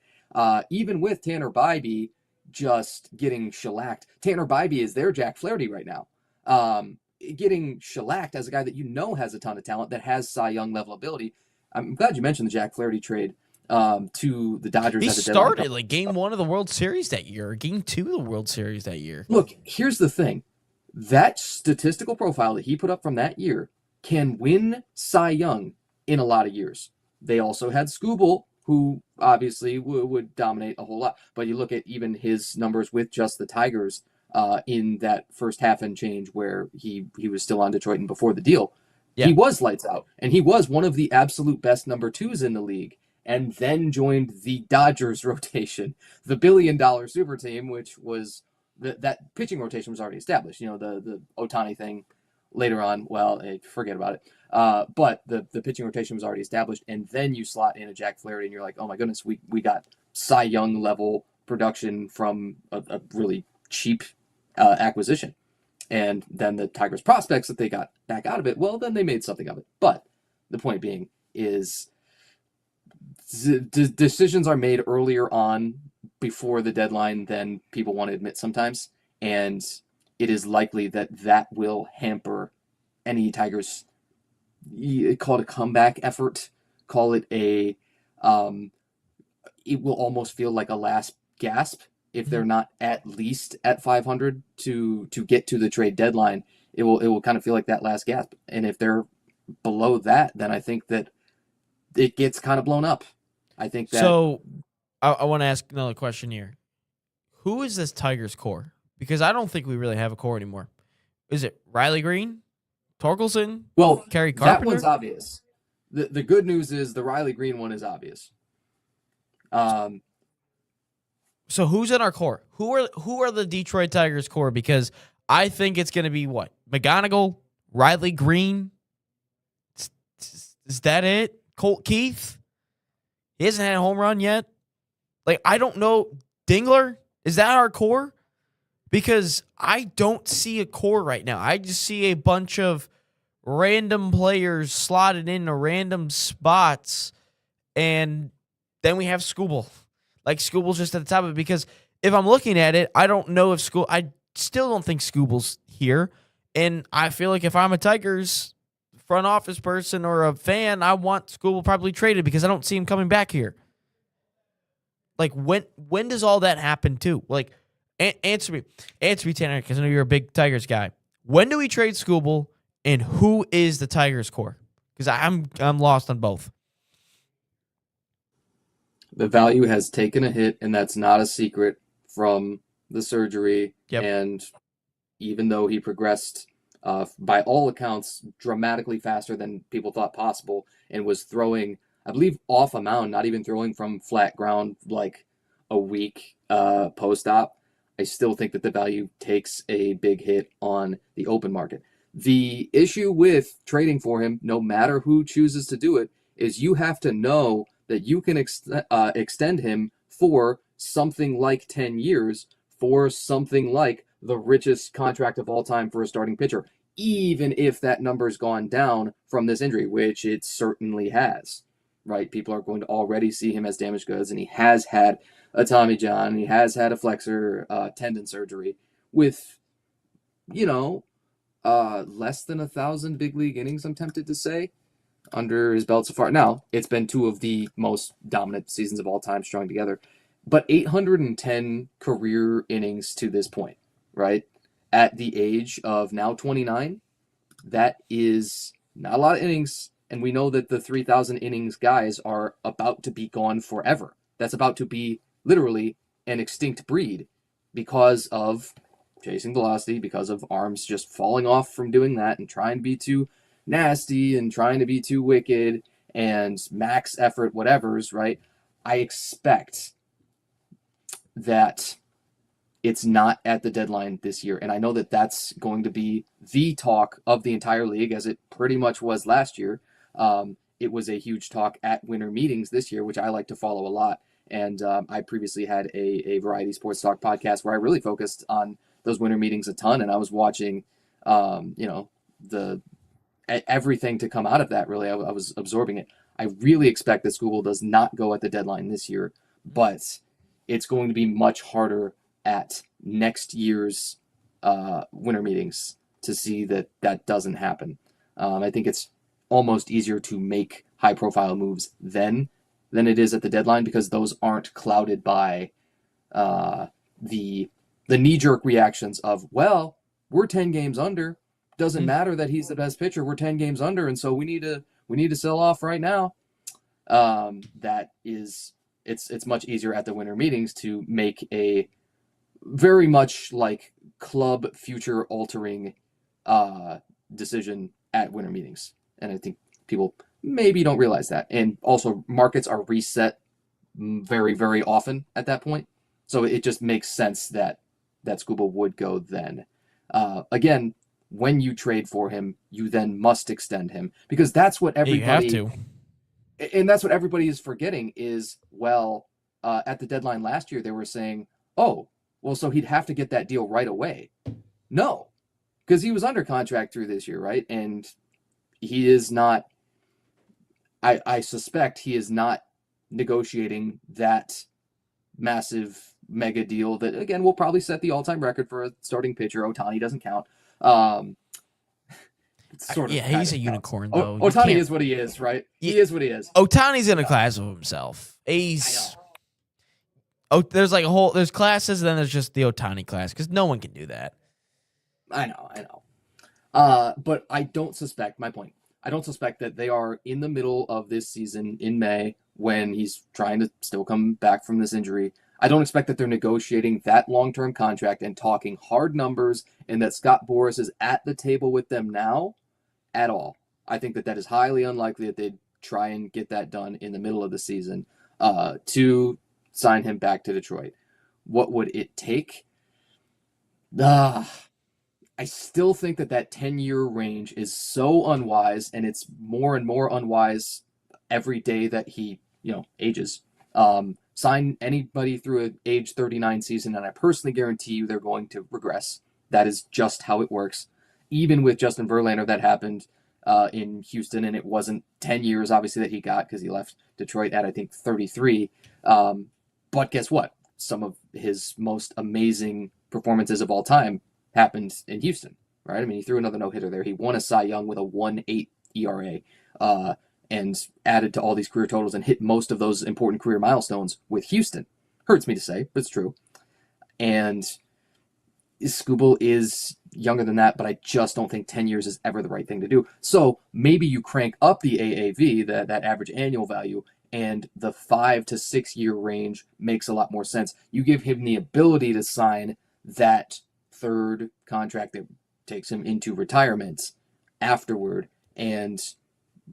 Even with Tanner Bybee just getting shellacked, Tanner Bybee is their Jack Flaherty right now. Getting shellacked as a guy that has a ton of talent, that has Cy Young level ability. I'm glad you mentioned the Jack Flaherty trade to the Dodgers. He started like game 1 of the World Series that year, or game 2 of the World Series that year. Look, here's the thing. That statistical profile that he put up from that year can win Cy Young in a lot of years. They also had Scooble, who obviously would dominate a whole lot. But you look at even his numbers with just the Tigers in that first half and change where he was still on Detroit and before the deal. Yeah. He was lights out, and he was one of the absolute best number twos in the league, and then joined the Dodgers rotation, the billion-dollar super team, which was that pitching rotation was already established. The Ohtani thing later on, well, forget about it. But the pitching rotation was already established, and then you slot in a Jack Flaherty, and you're like, oh my goodness, we got Cy Young level production from a really cheap acquisition. And then the Tigers prospects that they got back out of it, well, then they made something of it. But the point being is decisions are made earlier on before the deadline than people want to admit sometimes. And it is likely that will hamper any Tigers, call it a comeback effort, call it it will almost feel like a last gasp. If they're not at least at 500 to get to the trade deadline, it will kind of feel like that last gasp. And if they're below that, then I think that it gets kind of blown up. I think that. So I want to ask another question here. Who is this Tigers core? Because I don't think we really have a core anymore. Is it Riley Green, Torkelson? Well, Kerry Carpenter? That one's obvious. The good news is the Riley Green one is obvious. So who's in our core? Who are the Detroit Tigers core? Because I think it's going to be what? McGonigal, Riley Green. Is that it? Colt Keith? He hasn't had a home run yet. Like, I don't know. Dingler? Is that our core? Because I don't see a core right now. I just see a bunch of random players slotted into random spots, and then we have Skubal. Like, Skubal's just at the top of it, because if I'm looking at it, I don't know if I still don't think Skubal's here, and I feel like if I'm a Tigers front office person or a fan, I want Skubal probably traded because I don't see him coming back here. Like, when does all that happen too? Like, answer me, Tanner, because I know you're a big Tigers guy. When do we trade Skubal, and who is the Tigers core? Because I'm lost on both. The value has taken a hit, and that's not a secret from the surgery. Yep. And even though he progressed, by all accounts, dramatically faster than people thought possible, and was throwing, I believe, off a mound, not even throwing from flat ground like a week post-op, I still think that the value takes a big hit on the open market. The issue with trading for him, no matter who chooses to do it, is you have to know that you can extend him for something like 10 years, for something like the richest contract of all time for a starting pitcher, even if that number's gone down from this injury, which it certainly has, right? People are going to already see him as damaged goods, and he has had a Tommy John, and he has had a flexor tendon surgery with, less than 1,000 big league innings, I'm tempted to say, under his belt so far. Now, it's been two of the most dominant seasons of all time strung together, but 810 career innings to this point, right? At the age of now 29, that is not a lot of innings, and we know that the 3,000 innings guys are about to be gone forever. That's about to be literally an extinct breed because of chasing velocity, because of arms just falling off from doing that and trying to be too nasty and trying to be too wicked and max effort whatevers, right? I expect that it's not at the deadline this year, and I know that that's going to be the talk of the entire league, as it pretty much was last year. It was a huge talk at winter meetings this year, which I like to follow a lot, and I previously had a Variety Sports Talk podcast where I really focused on those winter meetings a ton, and I was watching everything to come out of that. Really, I was absorbing it. I really expect that Skubal does not go at the deadline this year, but it's going to be much harder at next year's winter meetings to see that doesn't happen. I think it's almost easier to make high-profile moves then than it is at the deadline, because those aren't clouded by the knee-jerk reactions of, well, we're 10 games under. Doesn't matter that he's the best pitcher. We're 10 games under, and so we need to sell off right now. It's much easier at the winter meetings to make a very much like club future altering decision at winter meetings. And I think people maybe don't realize that. And also, markets are reset very, very often at that point. So it just makes sense that Skubal would go then. Again, when you trade for him, you then must extend him, because that's what everybody You have to. and that's what everybody is forgetting is, well, at the deadline last year, they were saying, oh, well, so he'd have to get that deal right away. No, because he was under contract through this year, right? And he is not, I suspect he is not negotiating that massive mega deal that, again, will probably set the all-time record for a starting pitcher. Ohtani doesn't count. It's sort of Yeah, kind he's of a counts. unicorn, though. You Ohtani can't- is what he is, right? He Yeah. is what he is. Otani's in a class of himself. He's there's like there's classes, and then there's just the Otani class, because no one can do that. I know. But I don't suspect, my point, I don't suspect that they are in the middle of this season in May when he's trying to still come back from this injury. I don't expect that they're negotiating that long-term contract and talking hard numbers, and that Scott Boras is at the table with them now at all. I think that is highly unlikely that they'd try and get that done in the middle of the season to sign him back to Detroit. What would it take? I still think that 10-year range is so unwise, and it's more and more unwise every day that he, ages. Sign anybody through an age 39 season, and I personally guarantee you they're going to regress. That is just how it works. Even with Justin Verlander, that happened in Houston, and it wasn't 10 years, obviously, that he got, because he left Detroit at, I think, 33. But guess what? Some of his most amazing performances of all time happened in Houston, right? I mean, he threw another no-hitter there. He won a Cy Young with a 1.8 ERA, and added to all these career totals and hit most of those important career milestones with Houston. Hurts me to say, but it's true. And Skubal is younger than that, but I just don't think 10 years is ever the right thing to do. So maybe you crank up the AAV, that average annual value, and the 5 to 6 year range makes a lot more sense. You give him the ability to sign that third contract that takes him into retirement afterward, and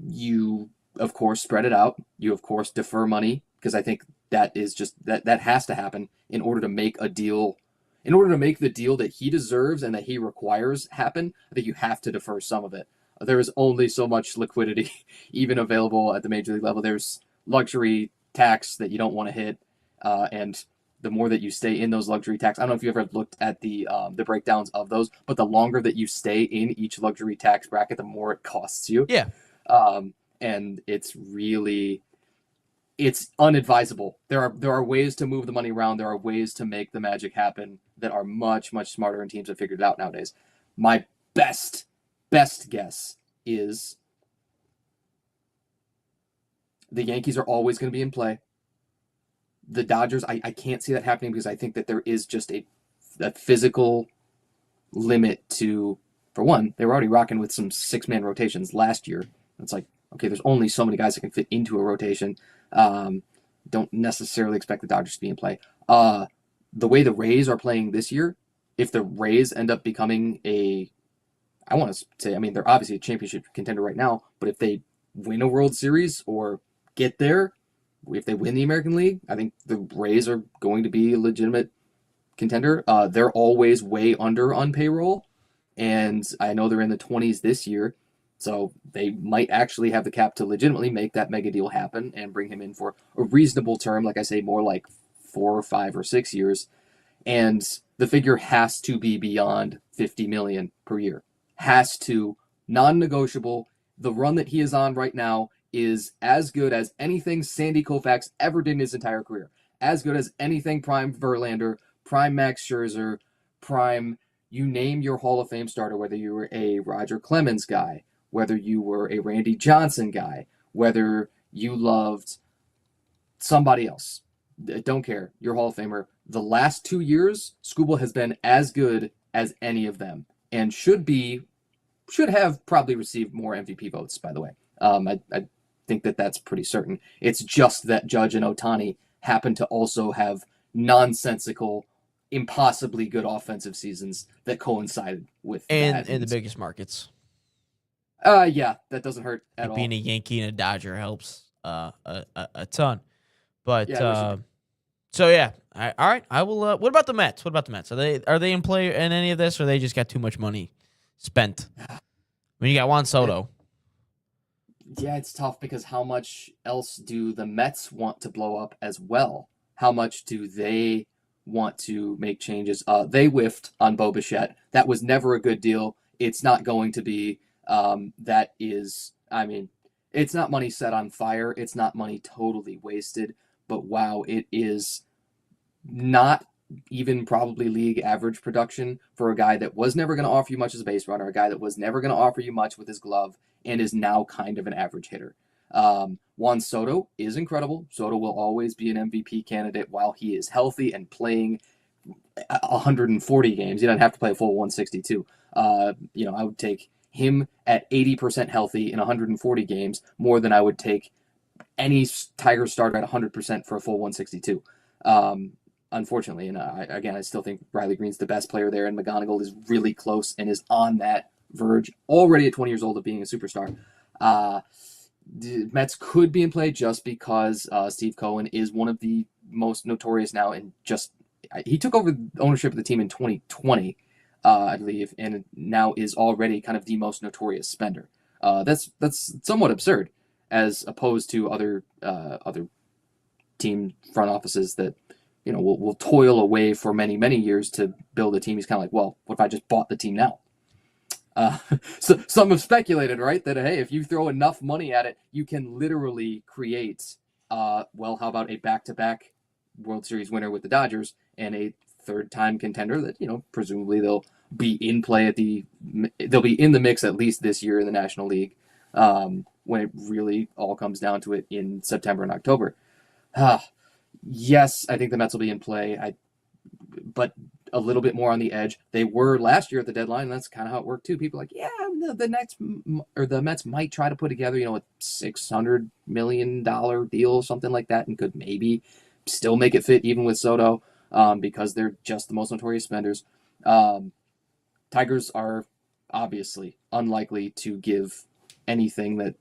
you, of course, spread it out. You, of course, defer money, because I think that is just that has to happen in order to make a deal. In order to make the deal that he deserves and that he requires happen, I think you have to defer some of it. There is only so much liquidity even available at the major league level. There's luxury tax that you don't want to hit, and the more that you stay in those luxury tax, I don't know if you ever looked at the breakdowns of those, but the longer that you stay in each luxury tax bracket, the more it costs you. Yeah. And it's unadvisable. There are ways to move the money around. There are ways to make the magic happen that are much, much smarter, and teams have figured it out nowadays. My best guess is the Yankees are always going to be in play. The Dodgers, I can't see that happening, because I think that there is just a physical limit to, for one, they were already rocking with some 6-man rotations last year. It's like, okay, there's only so many guys that can fit into a rotation. Don't necessarily expect the Dodgers to be in play. The way the Rays are playing this year, if the Rays end up becoming I want to say, I mean, they're obviously a championship contender right now, but if they win a World Series or get there, if they win the American League, I think the Rays are going to be a legitimate contender. They're always way under on payroll, and I know they're in the 20s this year. So they might actually have the cap to legitimately make that mega deal happen and bring him in for a reasonable term, like I say, more like 4 or 5 or 6 years. And the figure has to be beyond $50 million per year. Has to, non-negotiable. The run that he is on right now is as good as anything Sandy Koufax ever did in his entire career. As good as anything prime Verlander, prime Max Scherzer, prime, you name your Hall of Fame starter, whether you were a Roger Clemens guy, whether you were a Randy Johnson guy, whether you loved somebody else. Don't care. You're Hall of Famer. The last 2 years, Skubal has been as good as any of them, and should have probably received more MVP votes, by the way. I think that's pretty certain. It's just that Judge and Ohtani happen to also have nonsensical, impossibly good offensive seasons that coincided with And that. in the biggest markets. Yeah, that doesn't hurt at all. Being a Yankee and a Dodger helps a ton. But Yeah, so yeah, all right. I will. What about the Mets? What about the Mets? Are they in play in any of this, or they just got too much money spent? When you got Juan Soto, Yeah, it's tough because how much else do the Mets want to blow up as well? How much do they want to make changes? They whiffed on Bo Bichette. That was never a good deal. It's not going to be. That is, I mean, it's not money set on fire. It's not money totally wasted. But wow, it is not even probably league average production for a guy that was never going to offer you much as a base runner, a guy that was never going to offer you much with his glove, and is now kind of an average hitter. Juan Soto is incredible. Soto will always be an MVP candidate while he is healthy and playing 140 games. He doesn't have to play a full 162. I would take him at 80% healthy in 140 games more than I would take any Tigers starter at 100% for a full 162. Unfortunately, and I still think Riley Green's the best player there, and McGonigal is really close and is on that verge already at 20 years old of being a superstar. The Mets could be in play just because Steve Cohen is one of the most notorious now, and he took over ownership of the team in 2020, I believe, and now is already kind of the most notorious spender. That's somewhat absurd, as opposed to other team front offices that will toil away for many, many years to build a team. He's kind of like, well, what if I just bought the team now? So some have speculated, right, that, hey, if you throw enough money at it, you can literally create, how about a back-to-back World Series winner with the Dodgers and a third-time contender that, presumably they'll be in play they'll be in the mix at least this year in the National League, when it really all comes down to it in September and October. Yes, I think the Mets will be in play, but a little bit more on the edge. They were last year at the deadline, and that's kind of how it worked too. People are like, yeah, the Mets might try to put together, a $600 million deal, something like that, and could maybe still make it fit even with Soto, because they're just the most notorious spenders. Tigers are obviously unlikely to give anything that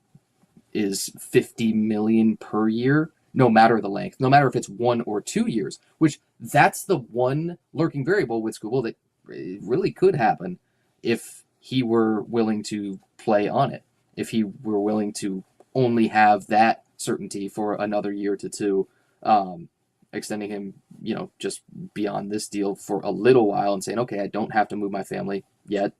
is $50 million per year, no matter the length, no matter if it's 1 or 2 years, which that's the one lurking variable with Skubal that really could happen if he were willing to play on it, if he were willing to only have that certainty for another year to two, extending him, just beyond this deal for a little while and saying, okay, I don't have to move my family yet.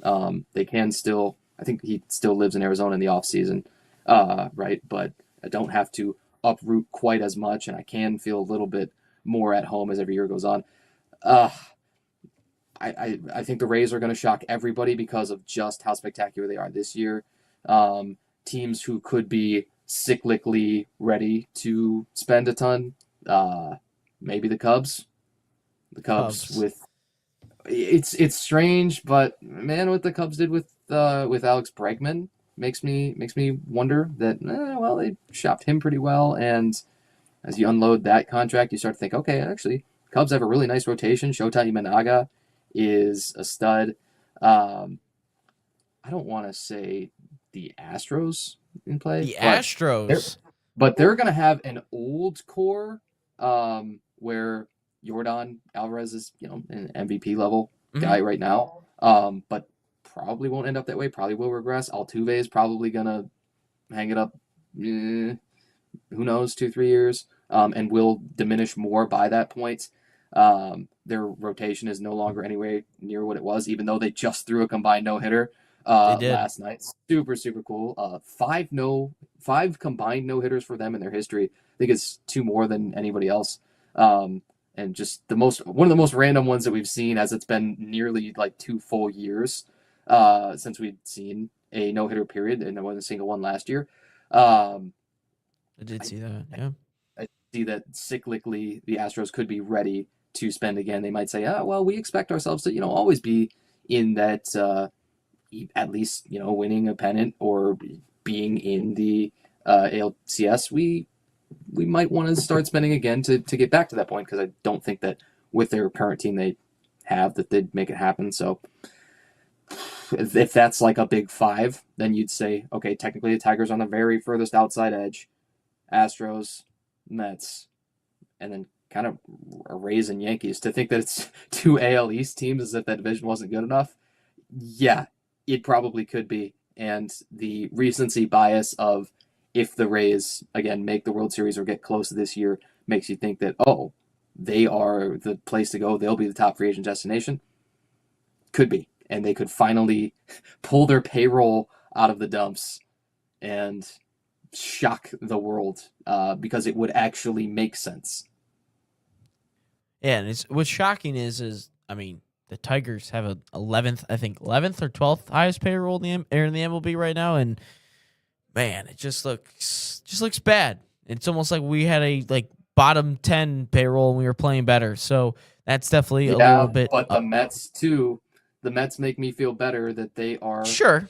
They can still, I think he still lives in Arizona in the off season, right? But I don't have to uproot quite as much, and I can feel a little bit more at home as every year goes on. I think the Rays are going to shock everybody because of just how spectacular they are this year. Teams who could be cyclically ready to spend a ton, maybe the Cubs. The Cubs with it's strange, but man, what the Cubs did with Alex Bregman makes me wonder that they shopped him pretty well, and as you unload that contract, you start to think, okay, actually, Cubs have a really nice rotation. Shota Imanaga is a stud. I don't want to say the Astros in play. The Astros, but they're going to have an old core where Yordan Alvarez is, an MVP level guy right now, but probably won't end up that way. Probably will regress. Altuve is probably going to hang it up, who knows, 2-3 years, and will diminish more by that point. Their rotation is no longer anywhere near what it was, even though they just threw a combined no-hitter last night. Super, super cool. 5 combined no-hitters for them in their history. I think it's 2 more than anybody else. And just one of the most random ones that we've seen, as it's been nearly like 2 full years since we'd seen a no-hitter period, and there wasn't a single one last year. I did see that. Yeah, I see that cyclically the Astros could be ready to spend again. They might say, we expect ourselves to, always be in that, at least, winning a pennant or being in the ALCS. We might want to start spending again to get back to that point, because I don't think that with their current team they have that they'd make it happen. So if that's like a big five, then you'd say, okay, technically the Tigers are on the very furthest outside edge, Astros, Mets, and then kind of Rays and Yankees. To think that it's two AL East teams as if that division wasn't good enough, yeah, it probably could be. And the recency bias of if the Rays, again, make the World Series or get close this year makes you think that, oh, they are the place to go. They'll be the top free agent destination. Could be. And they could finally pull their payroll out of the dumps and shock the world because it would actually make sense. Yeah, and what's shocking is I mean, the Tigers have a 11th or 12th highest payroll in the MLB right now, and man, it just looks bad. It's almost like we had a bottom 10 payroll and we were playing better. So that's definitely a little bit. But the Mets too. The Mets make me feel better that they are sure.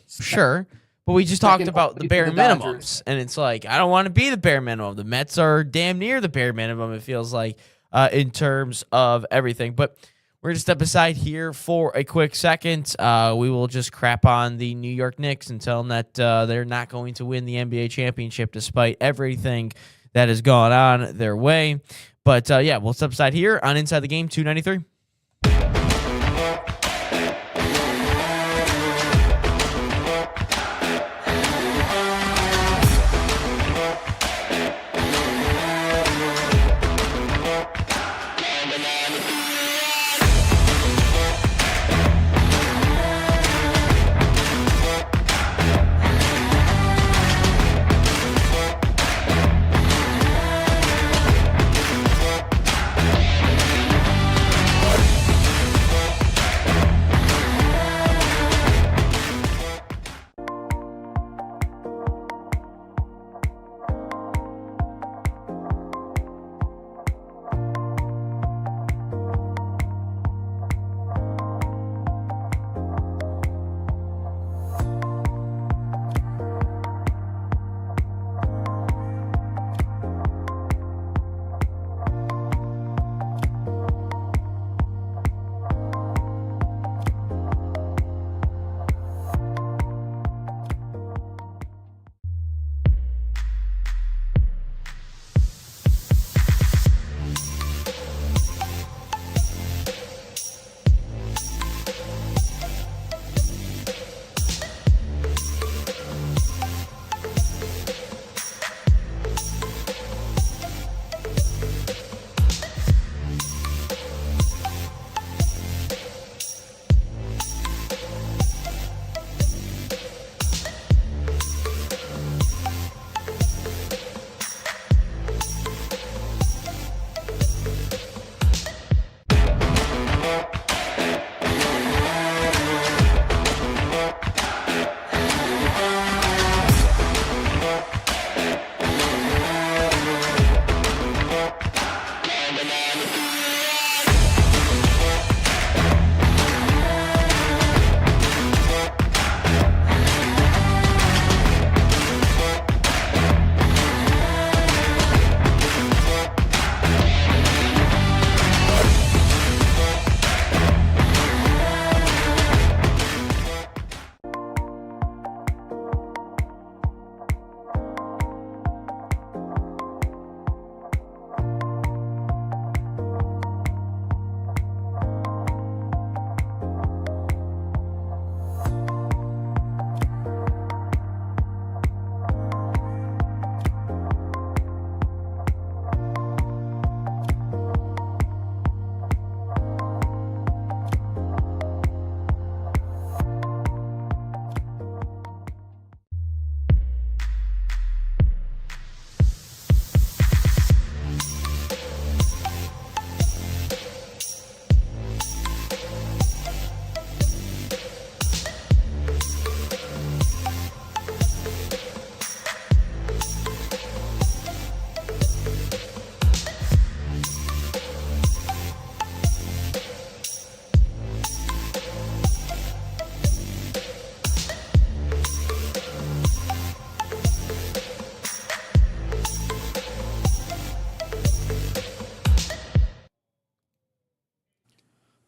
But we just talked about the bare the Dodgers. minimums, and it's like I don't want to be the bare minimum. The Mets are damn near the bare minimum. It feels like in terms of everything. But we're gonna step aside here for a quick second. We will just crap on the New York Knicks and tell them that they're not going to win the NBA championship despite everything that has gone on their way. But yeah, we'll step aside here on Inside the Game 293.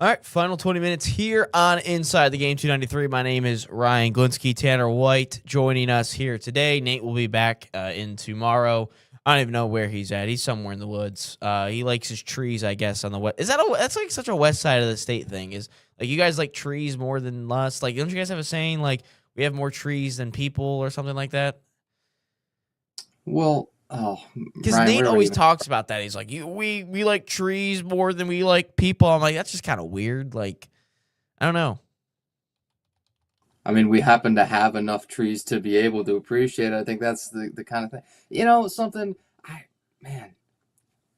All right, final 20 minutes here on Inside the Game 293. My name is Ryan Glinsky. Tanner White joining us here today. Nate will be back in tomorrow. I don't even know where he's at. He's somewhere in the woods. He likes his trees, I guess, on the west. That's like such a west side of the state thing. Is like you guys like trees more than us? Like, don't you guys have a saying like we have more trees than people or something like that? Well, Because Ryan, Nate where are always we? talks about that. He's like, we like trees more than we like people. I'm like, that's just kind of weird. Like, I don't know. I mean, we happen to have enough trees to be able to appreciate it. I think that's the kind of thing. You know, something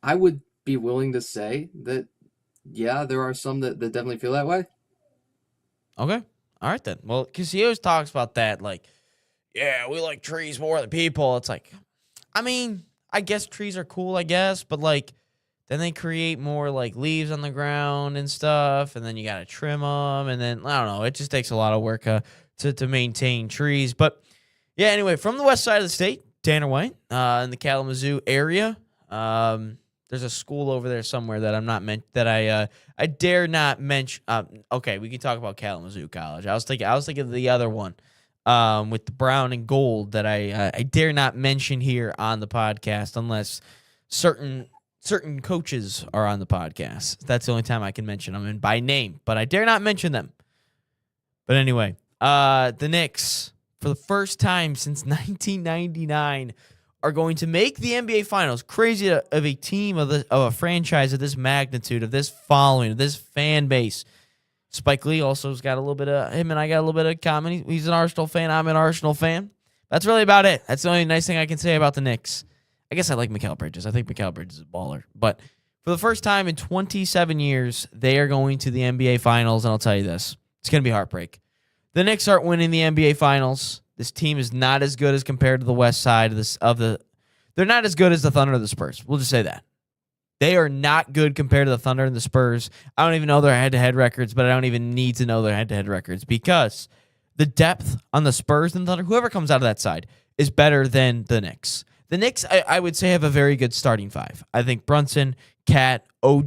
I would be willing to say that, yeah, there are some that definitely feel that way. Okay. All right, then. Well, because he always talks about that, like, yeah, we like trees more than people. It's like, I mean, I guess trees are cool, I guess, but, like, then they create more, like, leaves on the ground and stuff, and then you got to trim them, and then, I don't know, it just takes a lot of work to maintain trees. But, yeah, anyway, from the west side of the state, Tanner White, in the Kalamazoo area, there's a school over there somewhere that I'm not I dare not mention. Okay, we can talk about Kalamazoo College. I was thinking of the other one, with the brown and gold that I dare not mention here on the podcast unless certain coaches are on the podcast. That's the only time I can mention them and by name, but I dare not mention them. But anyway, the Knicks for the first time since 1999. Are going to make the NBA Finals. Crazy of a team of a franchise of this magnitude, of this following, of this fan base. Spike Lee also has got a little bit of him, and I got a little bit of common. He's an Arsenal fan. I'm an Arsenal fan. That's really about it. That's the only nice thing I can say about the Knicks. I guess I like Mikal Bridges. I think Mikal Bridges is a baller. But for the first time in 27 years, they are going to the NBA Finals, and I'll tell you this: it's going to be heartbreak. The Knicks aren't winning the NBA Finals. This team is not as good as compared to the west side of the. They're not as good as the Thunder or the Spurs. We'll just say that. They are not good compared to the Thunder and the Spurs. I don't even know their head-to-head records, but I don't even need to know their head-to-head records because the depth on the Spurs and Thunder, whoever comes out of that side, is better than the Knicks. The Knicks, I would say, have a very good starting five. I think Brunson, Cat, OG,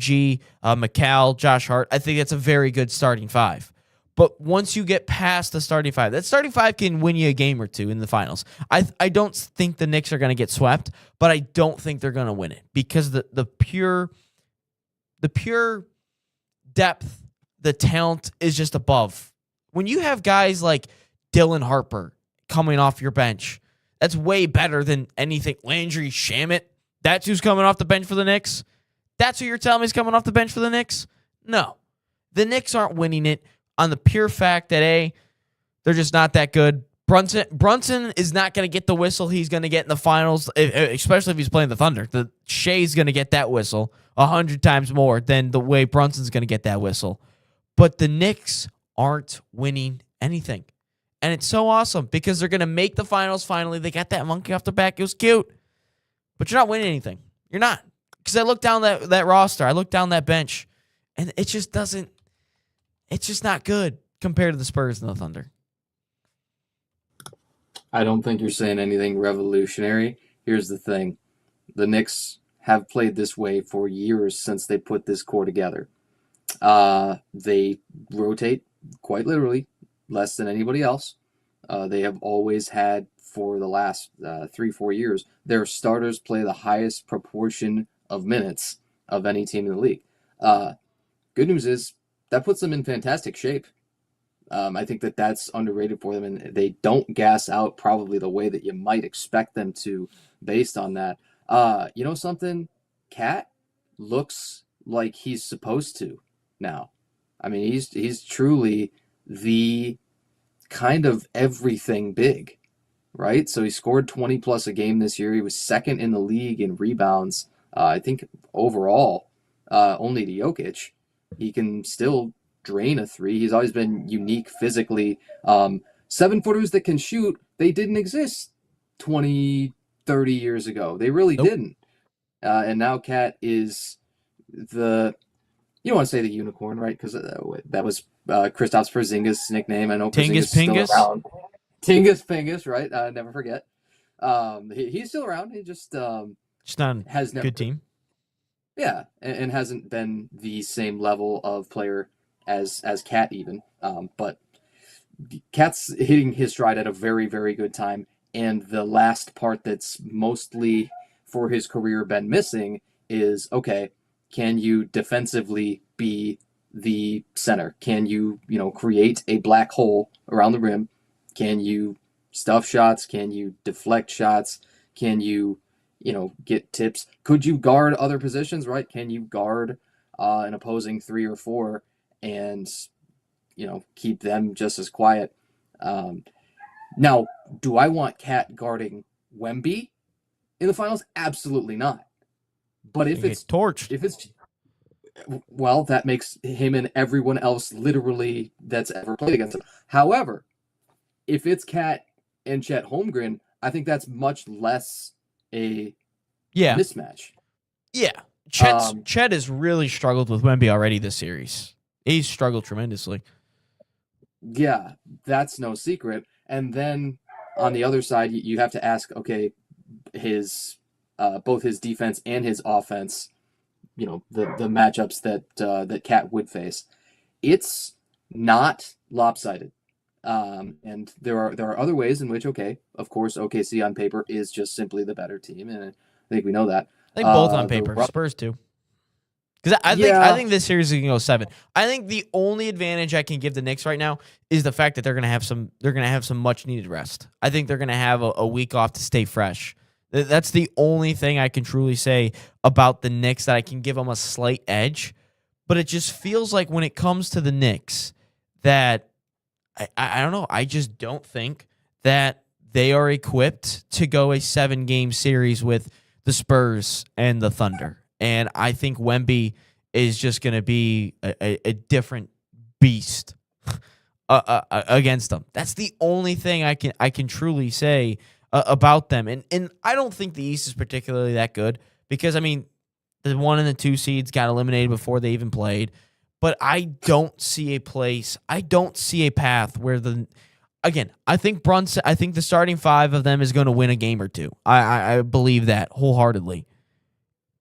McCall, Josh Hart, I think that's a very good starting five. But once you get past the starting five, that starting five can win you a game or two in the finals. I don't think the Knicks are going to get swept, but I don't think they're going to win it because the pure depth, the talent is just above. When you have guys like Dylan Harper coming off your bench, that's way better than anything. Landry Shamet, that's who's coming off the bench for the Knicks. That's who you're telling me is coming off the bench for the Knicks? No. The Knicks aren't winning it. On the pure fact that, they're just not that good. Brunson is not going to get the whistle he's going to get in the finals, especially if he's playing the Thunder. Shea's going to get that whistle 100 times more than the way Brunson's going to get that whistle. But the Knicks aren't winning anything. And it's so awesome because they're going to make the finals finally. They got that monkey off the back. It was cute. But you're not winning anything. You're not. Because I look down that roster. I look down that bench. And it just doesn't. It's just not good compared to the Spurs and the Thunder. I don't think you're saying anything revolutionary. Here's the thing. The Knicks have played this way for years since they put this core together. They rotate, quite literally, less than anybody else. They have always had, for the last 3-4 years, their starters play the highest proportion of minutes of any team in the league. Good news is, that puts them in fantastic shape. I think that's underrated for them, and they don't gas out probably the way that you might expect them to based on that. You know something? Cat looks like he's supposed to now. I mean, he's truly the kind of everything big, right? So he scored 20 plus a game this year. He was second in the league in rebounds. I think overall, only to Jokic. He can still drain a three. He's always been unique physically. 7-footers that can shoot, they didn't exist 20, 30 years ago. They really didn't. And now Cat is you don't want to say the unicorn, right? Because that was Kristaps Porzingis' nickname. I know Porzingis is still around. Tingus Pingus, right? Never forget. He's still around. He just has never good team. Yeah, and hasn't been the same level of player as Cat even. But Cat's hitting his stride at a very, very good time. And the last part that's mostly for his career been missing is, okay, can you defensively be the center? Can you, create a black hole around the rim? Can you stuff shots? Can you deflect shots? Can you, get tips? Could you guard other positions, right? Can you guard an opposing 3 or 4 and, keep them just as quiet? Now, do I want Cat guarding Wemby in the finals? Absolutely not. But if it's torched, well, that makes him and everyone else literally that's ever played against him. However, if it's Cat and Chet Holmgren, I think that's much less a mismatch. Yeah. Chet has really struggled with Wemby already this series. He's struggled tremendously. Yeah, that's no secret. And then on the other side, you have to ask, okay, his both his defense and his offense, the matchups that Cat would face, it's not lopsided. And there are other ways in which, okay, of course, OKC on paper is just simply the better team, and I think we know that. I think both on paper. Spurs too. Because I think this series is gonna go 7. I think the only advantage I can give the Knicks right now is the fact that they're gonna have some much needed rest. I think they're gonna have a week off to stay fresh. That's the only thing I can truly say about the Knicks that I can give them a slight edge. But it just feels like when it comes to the Knicks that I don't know. I just don't think that they are equipped to go a 7-game series with the Spurs and the Thunder. And I think Wemby is just going to be a different beast against them. That's the only thing I can truly say about them. And I don't think the East is particularly that good because, I mean, the 1 and the 2 seeds got eliminated before they even played. But I don't see a place. I don't see a path where I think the starting 5 of them is going to win a game or 2. I believe that wholeheartedly.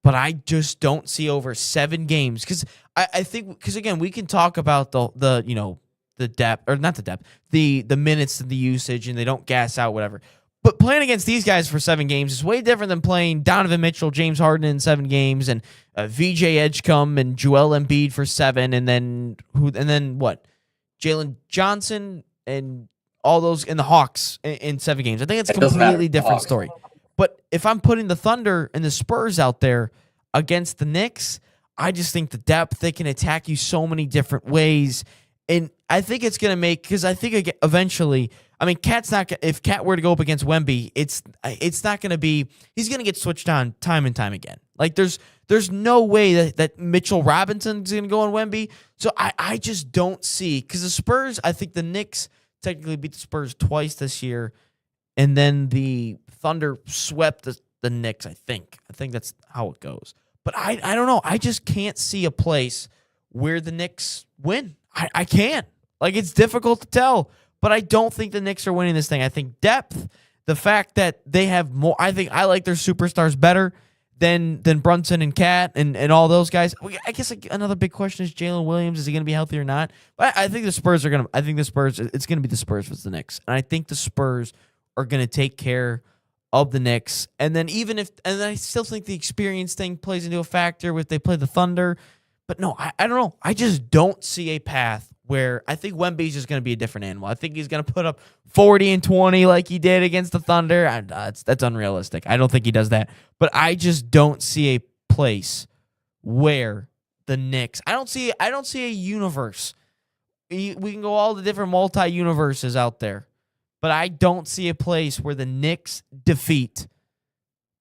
But I just don't see over 7 games because I think because again we can talk about the depth or not the depth the minutes and the usage and they don't gas out whatever. But playing against these guys for 7 games is way different than playing Donovan Mitchell, James Harden in 7 games, and VJ Edgecombe and Joel Embiid for 7, and then what? Jalen Johnson and all those in the Hawks in 7 games. I think it's a completely different story. But if I'm putting the Thunder and the Spurs out there against the Knicks, I just think the depth, they can attack you so many different ways. And I think it's going to make, because I think eventually, I mean, if Cat were to go up against Wemby, it's not going to be, he's going to get switched on time and time again. Like there's no way that Mitchell Robinson's going to go on Wemby. So I just don't see, because the Spurs, I think the Knicks technically beat the Spurs twice this year. And then the Thunder swept the Knicks, I think. I think that's how it goes. But I don't know. I just can't see a place where the Knicks win. I can't. Like, it's difficult to tell. But I don't think the Knicks are winning this thing. I think depth, the fact that they have more, I think I like their superstars better than Brunson and Cat and all those guys. I guess another big question is Jalen Williams. Is he going to be healthy or not? But I think the Spurs it's going to be the Spurs versus the Knicks. And I think the Spurs are going to take care of the Knicks. And then I still think the experience thing plays into a factor if they play the Thunder. But no, I don't know. I just don't see a path where I think Wemby's just going to be a different animal. I think he's going to put up 40 and 20 like he did against the Thunder. That's unrealistic. I don't think he does that. But I just don't see a place where the Knicks. I don't see a universe. We can go all the different multi-universes out there. But I don't see a place where the Knicks defeat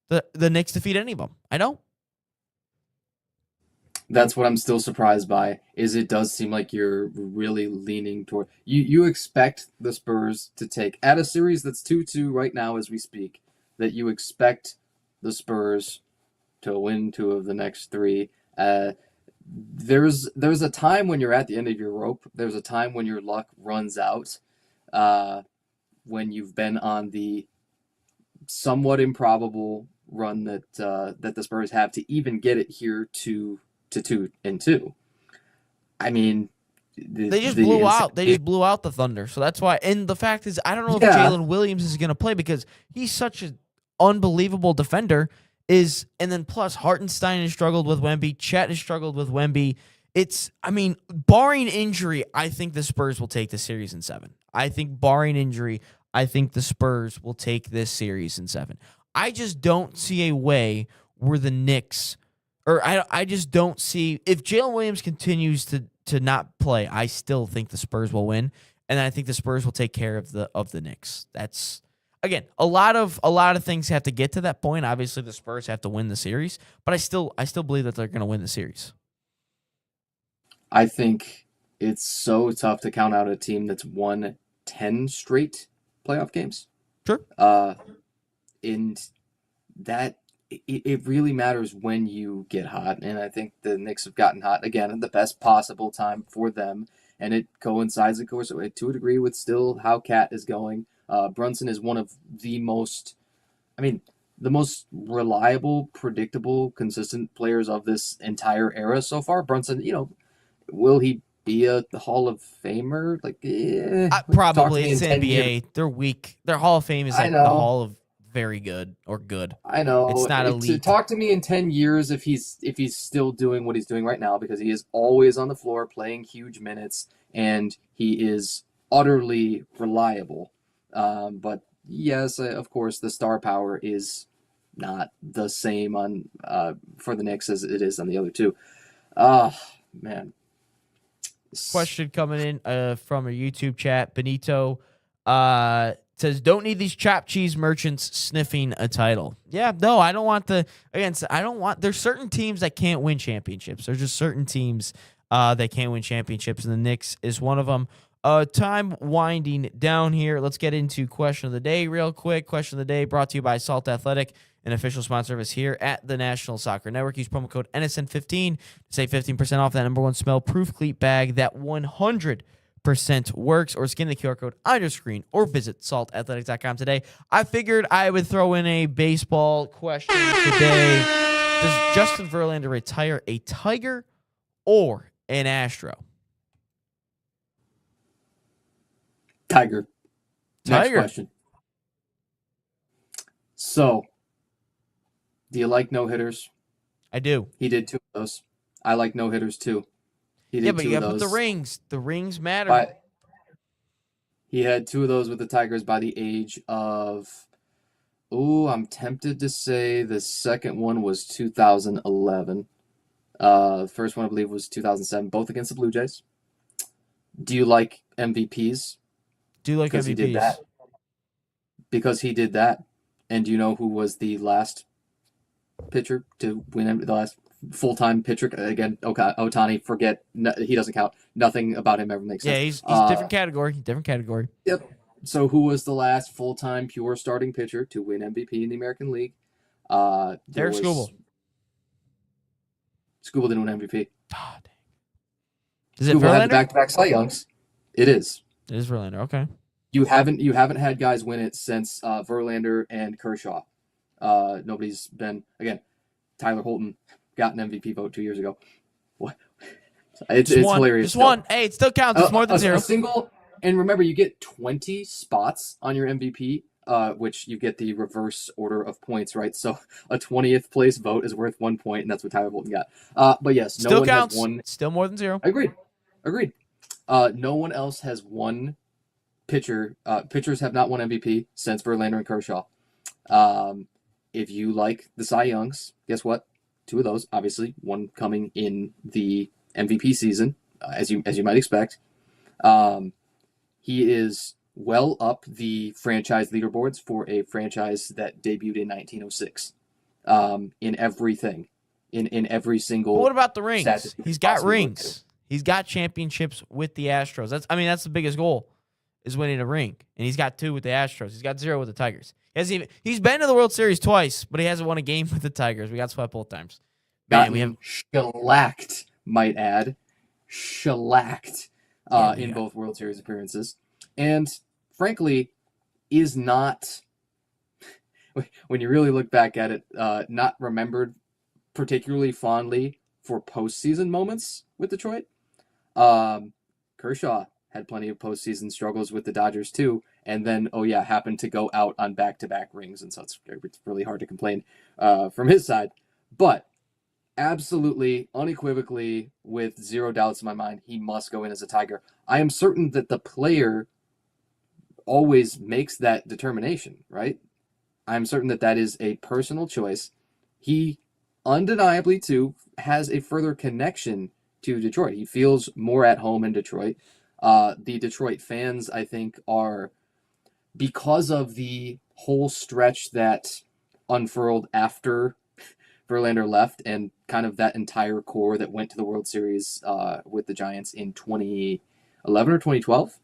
the Knicks defeat any of them. I don't. That's what I'm still surprised by, is it does seem like you're really leaning toward... You expect the Spurs to take, at a series that's 2-2 right now as we speak, that you expect the Spurs to win 2 of the next 3. There's a time when you're at the end of your rope. There's a time when your luck runs out. When you've been on the somewhat improbable run that the Spurs have to even get it here to 2-2. I mean, They just blew out. They just blew out the Thunder. So that's why. And the fact is, I don't know if Jalen Williams is going to play because he's such an unbelievable defender. And then plus Hartenstein has struggled with Wemby. Chet has struggled with Wemby. Barring injury, I think the Spurs will take the series in 7. I think barring injury, I think the Spurs will take this series in 7. I just don't see a way where the Knicks, or I just don't see, if Jalen Williams continues to not play, I still think the Spurs will win, and I think the Spurs will take care of the Knicks. That's, again, a lot of things have to get to that point. Obviously, the Spurs have to win the series, but I still believe that they're going to win the series. I think it's so tough to count out a team that's won 10 straight playoff games. Sure. And that it really matters when you get hot. And I think the Knicks have gotten hot again at the best possible time for them. And it coincides, of course, to a degree with still how Cat is going. Brunson is one of the most reliable, predictable, consistent players of this entire era so far. Brunson, will he be a Hall of Famer? Probably. It's NBA. They're weak. Their Hall of Fame is like the Hall of very good or good. I know. It's not elite. Talk to me in 10 years if he's still doing what he's doing right now, because he is always on the floor playing huge minutes and he is utterly reliable. But yes, of course, the star power is not the same on for the Knicks as it is on the other two. Man. Question coming in from a YouTube chat. Benito says, don't need these chopped cheese merchants sniffing a title. Yeah, no, I don't want there's certain teams that can't win championships. There's just certain teams that can't win championships, and the Knicks is one of them. Time winding down here. Let's get into question of the day real quick. Question of the day brought to you by Salt Athletic, an official sponsor of us here at the National Soccer Network. Use promo code NSN15 to save 15% off that number one smell-proof cleat bag that 100% works, or scan the QR code on your screen or visit saltathletics.com today. I figured I would throw in a baseball question today. Does Justin Verlander retire a Tiger or an Astro? Tiger. Next question. So, do you like no-hitters? I do. He did 2 of those. I like no-hitters too. He did 2 you of have those. the rings. The rings matter. But he had 2 of those with the Tigers by the age of, I'm tempted to say the second one was 2011. The first one, I believe, was 2007, both against the Blue Jays. Do you like MVPs? Do you like because MVPs? He did that. Because he did that. And do you know who was the last pitcher to win the last full-time pitcher? Again, Ohtani, forget. He doesn't count. Nothing about him ever makes sense. Yeah, he's different category. Different category. Yep. So who was the last full-time pure starting pitcher to win MVP in the American League? Derek Skubal. Skubal didn't win MVP. Oh, dang. Is it Skubal Verlander? had the back-to-back Cy Youngs. It is. It is Verlander. Okay. You haven't had guys win it since Verlander and Kershaw. Nobody's been, again, Tyler Holton got an MVP vote 2 years ago. What? It's hilarious. Just one. Hey, it still counts. It's more than 0. A single, and remember, you get 20 spots on your MVP, which you get the reverse order of points, right? So a 20th place vote is worth 1 point, and that's what Tyler Holton got. But yes, still no one counts. has won. Still more than 0. Agreed. No one else has won pitcher. Pitchers have not won MVP since Verlander and Kershaw. If you like the Cy Youngs, guess what? 2 of those, obviously, one coming in the MVP season, as you might expect. He is well up the franchise leaderboards for a franchise that debuted in 1906. In everything, in every single. But what about the rings? He's got rings. To. He's got championships with the Astros. That's the biggest goal, is winning a ring, and he's got 2 with the Astros. He's got 0 with the Tigers. He's been to the World Series twice, but he hasn't won a game with the Tigers. We got swept both times. Man, we have shellacked, might add, in both World Series appearances, and frankly, is not, when you really look back at it, not remembered particularly fondly for postseason moments with Detroit. Kershaw had plenty of postseason struggles with the Dodgers too, and then happened to go out on back-to-back rings, and so it's really hard to complain from his side. But absolutely, unequivocally, with zero doubts in my mind, he must go in as a Tiger. I am certain that the player always makes that determination, right? I'm certain that that is a personal choice. He undeniably, too, has a further connection to Detroit. He feels more at home in Detroit. The Detroit fans, I think, are, because of the whole stretch that unfurled after Verlander left and kind of that entire core that went to the World Series with the Giants in 2011 or 2012.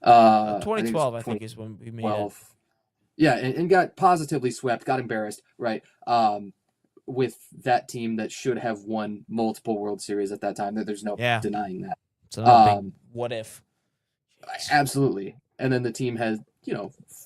2012, I think is when we made it. Yeah, and got positively swept, got embarrassed, right? With that team that should have won multiple World Series at that time. There's no denying that. It's another big what if. Absolutely. And then the team has,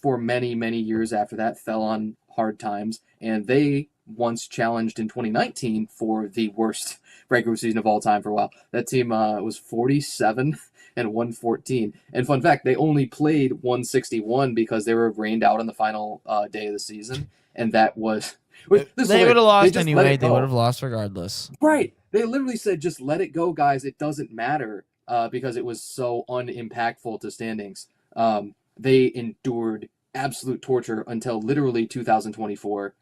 for many, many years after that, fell on hard times. And they once challenged in 2019 for the worst regular season of all time for a while. That team was 47 and 114. And fun fact, they only played 161 because they were rained out on the final day of the season. And that was... They would have lost anyway. They would have lost regardless. Right. They literally said, just let it go, guys. It doesn't matter because it was so unimpactful to standings. They endured absolute torture until literally 2024,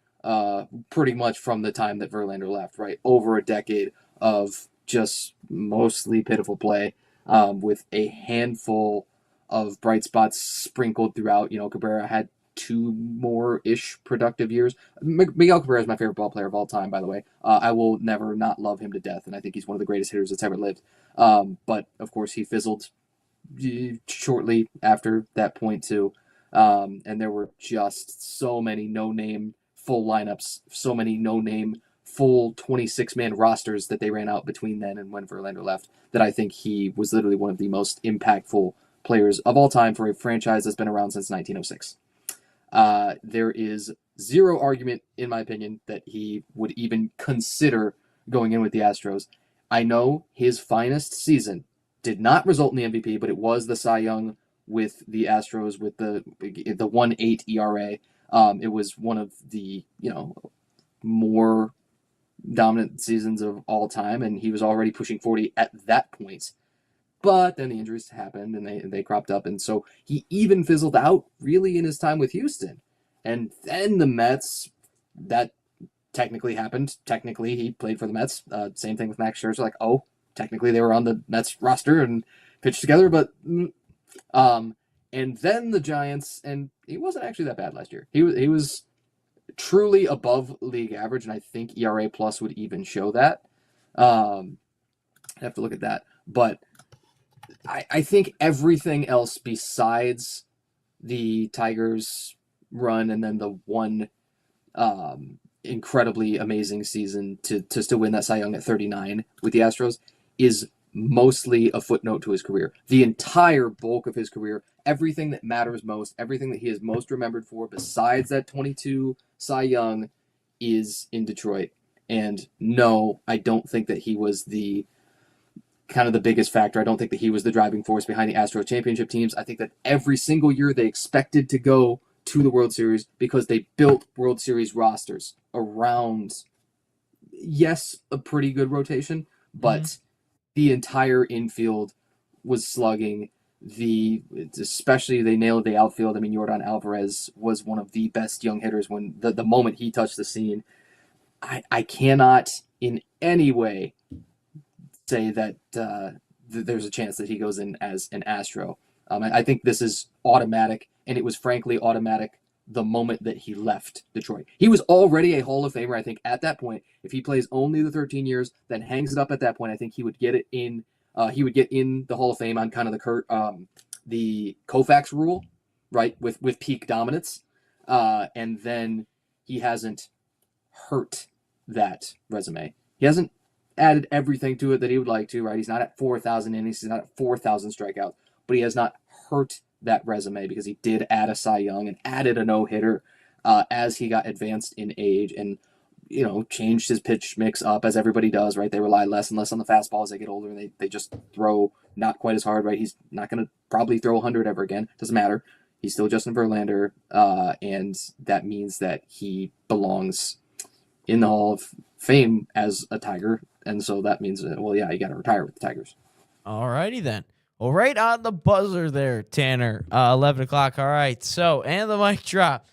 pretty much from the time that Verlander left, right? Over a decade of just mostly pitiful play with a handful of bright spots sprinkled throughout. Cabrera had 2 more-ish productive years. Miguel Cabrera is my favorite ball player of all time, by the way. I will never not love him to death, and I think he's one of the greatest hitters that's ever lived. But, of course, he fizzled shortly after that point, too. And there were just so many no-name full lineups, so many no-name full 26-man rosters that they ran out between then and when Verlander left, that I think he was literally one of the most impactful players of all time for a franchise that's been around since 1906. There is zero argument, in my opinion, that he would even consider going in with the Astros. I know his finest season did not result in the MVP, but it was the Cy Young with the Astros with the 1.8 ERA. It was one of the, more dominant seasons of all time, and he was already pushing 40 at that point. But then the injuries happened, and they cropped up, and so he even fizzled out really in his time with Houston. And then the Mets, that technically happened. Technically, he played for the Mets. Same thing with Max Scherzer. Technically they were on the Mets roster and pitched together, but and then the Giants, and he wasn't actually that bad last year. He was truly above league average, and I think ERA plus would even show that. I'd have to look at that, but I think everything else besides the Tigers run and then the one incredibly amazing season to still win that Cy Young at 39 with the Astros is mostly a footnote to his career. The entire bulk of his career, everything that matters most, everything that he is most remembered for besides that 22 Cy Young is in Detroit. And no, I don't think that he was the biggest factor. I don't think that he was the driving force behind the Astros championship teams. I think that every single year they expected to go to the World Series because they built World Series rosters around, yes, a pretty good rotation, but the entire infield was slugging. Especially they nailed the outfield. I mean, Yordan Alvarez was one of the best young hitters when the moment he touched the scene. I cannot in any way say that there's a chance that he goes in as an Astro. I think this is automatic, and it was frankly automatic the moment that he left Detroit. He was already a Hall of Famer, I think, at that point. If he plays only the 13 years, then hangs it up at that point, I think he would get it in. He would get in the Hall of Fame on kind of the Koufax rule, right, with peak dominance, and then he hasn't hurt that resume. He hasn't added everything to it that he would like to, right? He's not at 4,000 innings, he's not at 4,000 strikeouts, but he has not hurt that resume because he did add a Cy Young and added a no-hitter as he got advanced in age. And changed his pitch mix up as everybody does, right? They rely less and less on the fastball as they get older, and they just throw not quite as hard, right? He's not going to probably throw 100 ever again. Doesn't matter. He's still Justin Verlander, and that means that he belongs in the Hall of Fame as a Tiger, and so that means, you got to retire with the Tigers. All righty then. Well, right on the buzzer there, Tanner. 11 o'clock. All right. So, and the mic drop.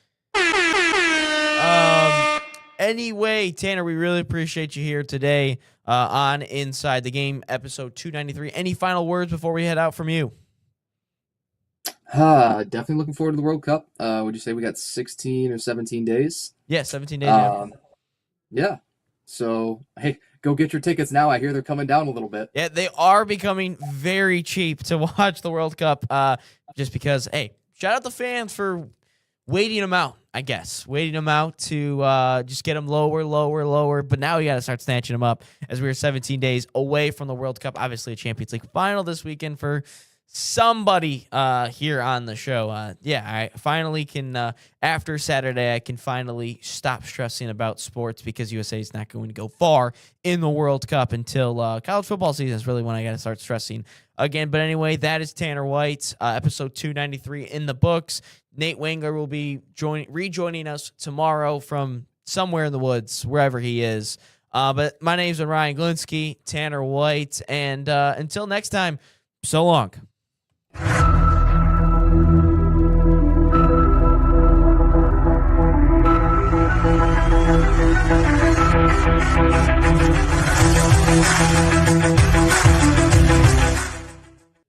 Anyway, Tanner, we really appreciate you here today on Inside the Game, episode 293. Any final words before we head out from you? Definitely looking forward to the World Cup. Would you say we got 16 or 17 days? Yeah, 17 days. Yeah. So, hey, go get your tickets now. I hear they're coming down a little bit. Yeah, they are becoming very cheap to watch the World Cup just because, hey, shout out the fans for waiting them out, I guess. Waiting them out to just get them lower. But now you got to start snatching them up as we're 17 days away from the World Cup. Obviously, a Champions League final this weekend for somebody here on the show. I finally can, after Saturday, I can finally stop stressing about sports because USA is not going to go far in the World Cup until college football season is really when I got to start stressing again. But anyway, that is Tanner White, episode 293 in the books. Nate Wengler will be rejoining us tomorrow from somewhere in the woods, wherever he is. But my name's Ryan Glinsky, Tanner White, and until next time, so long. We'll be right back.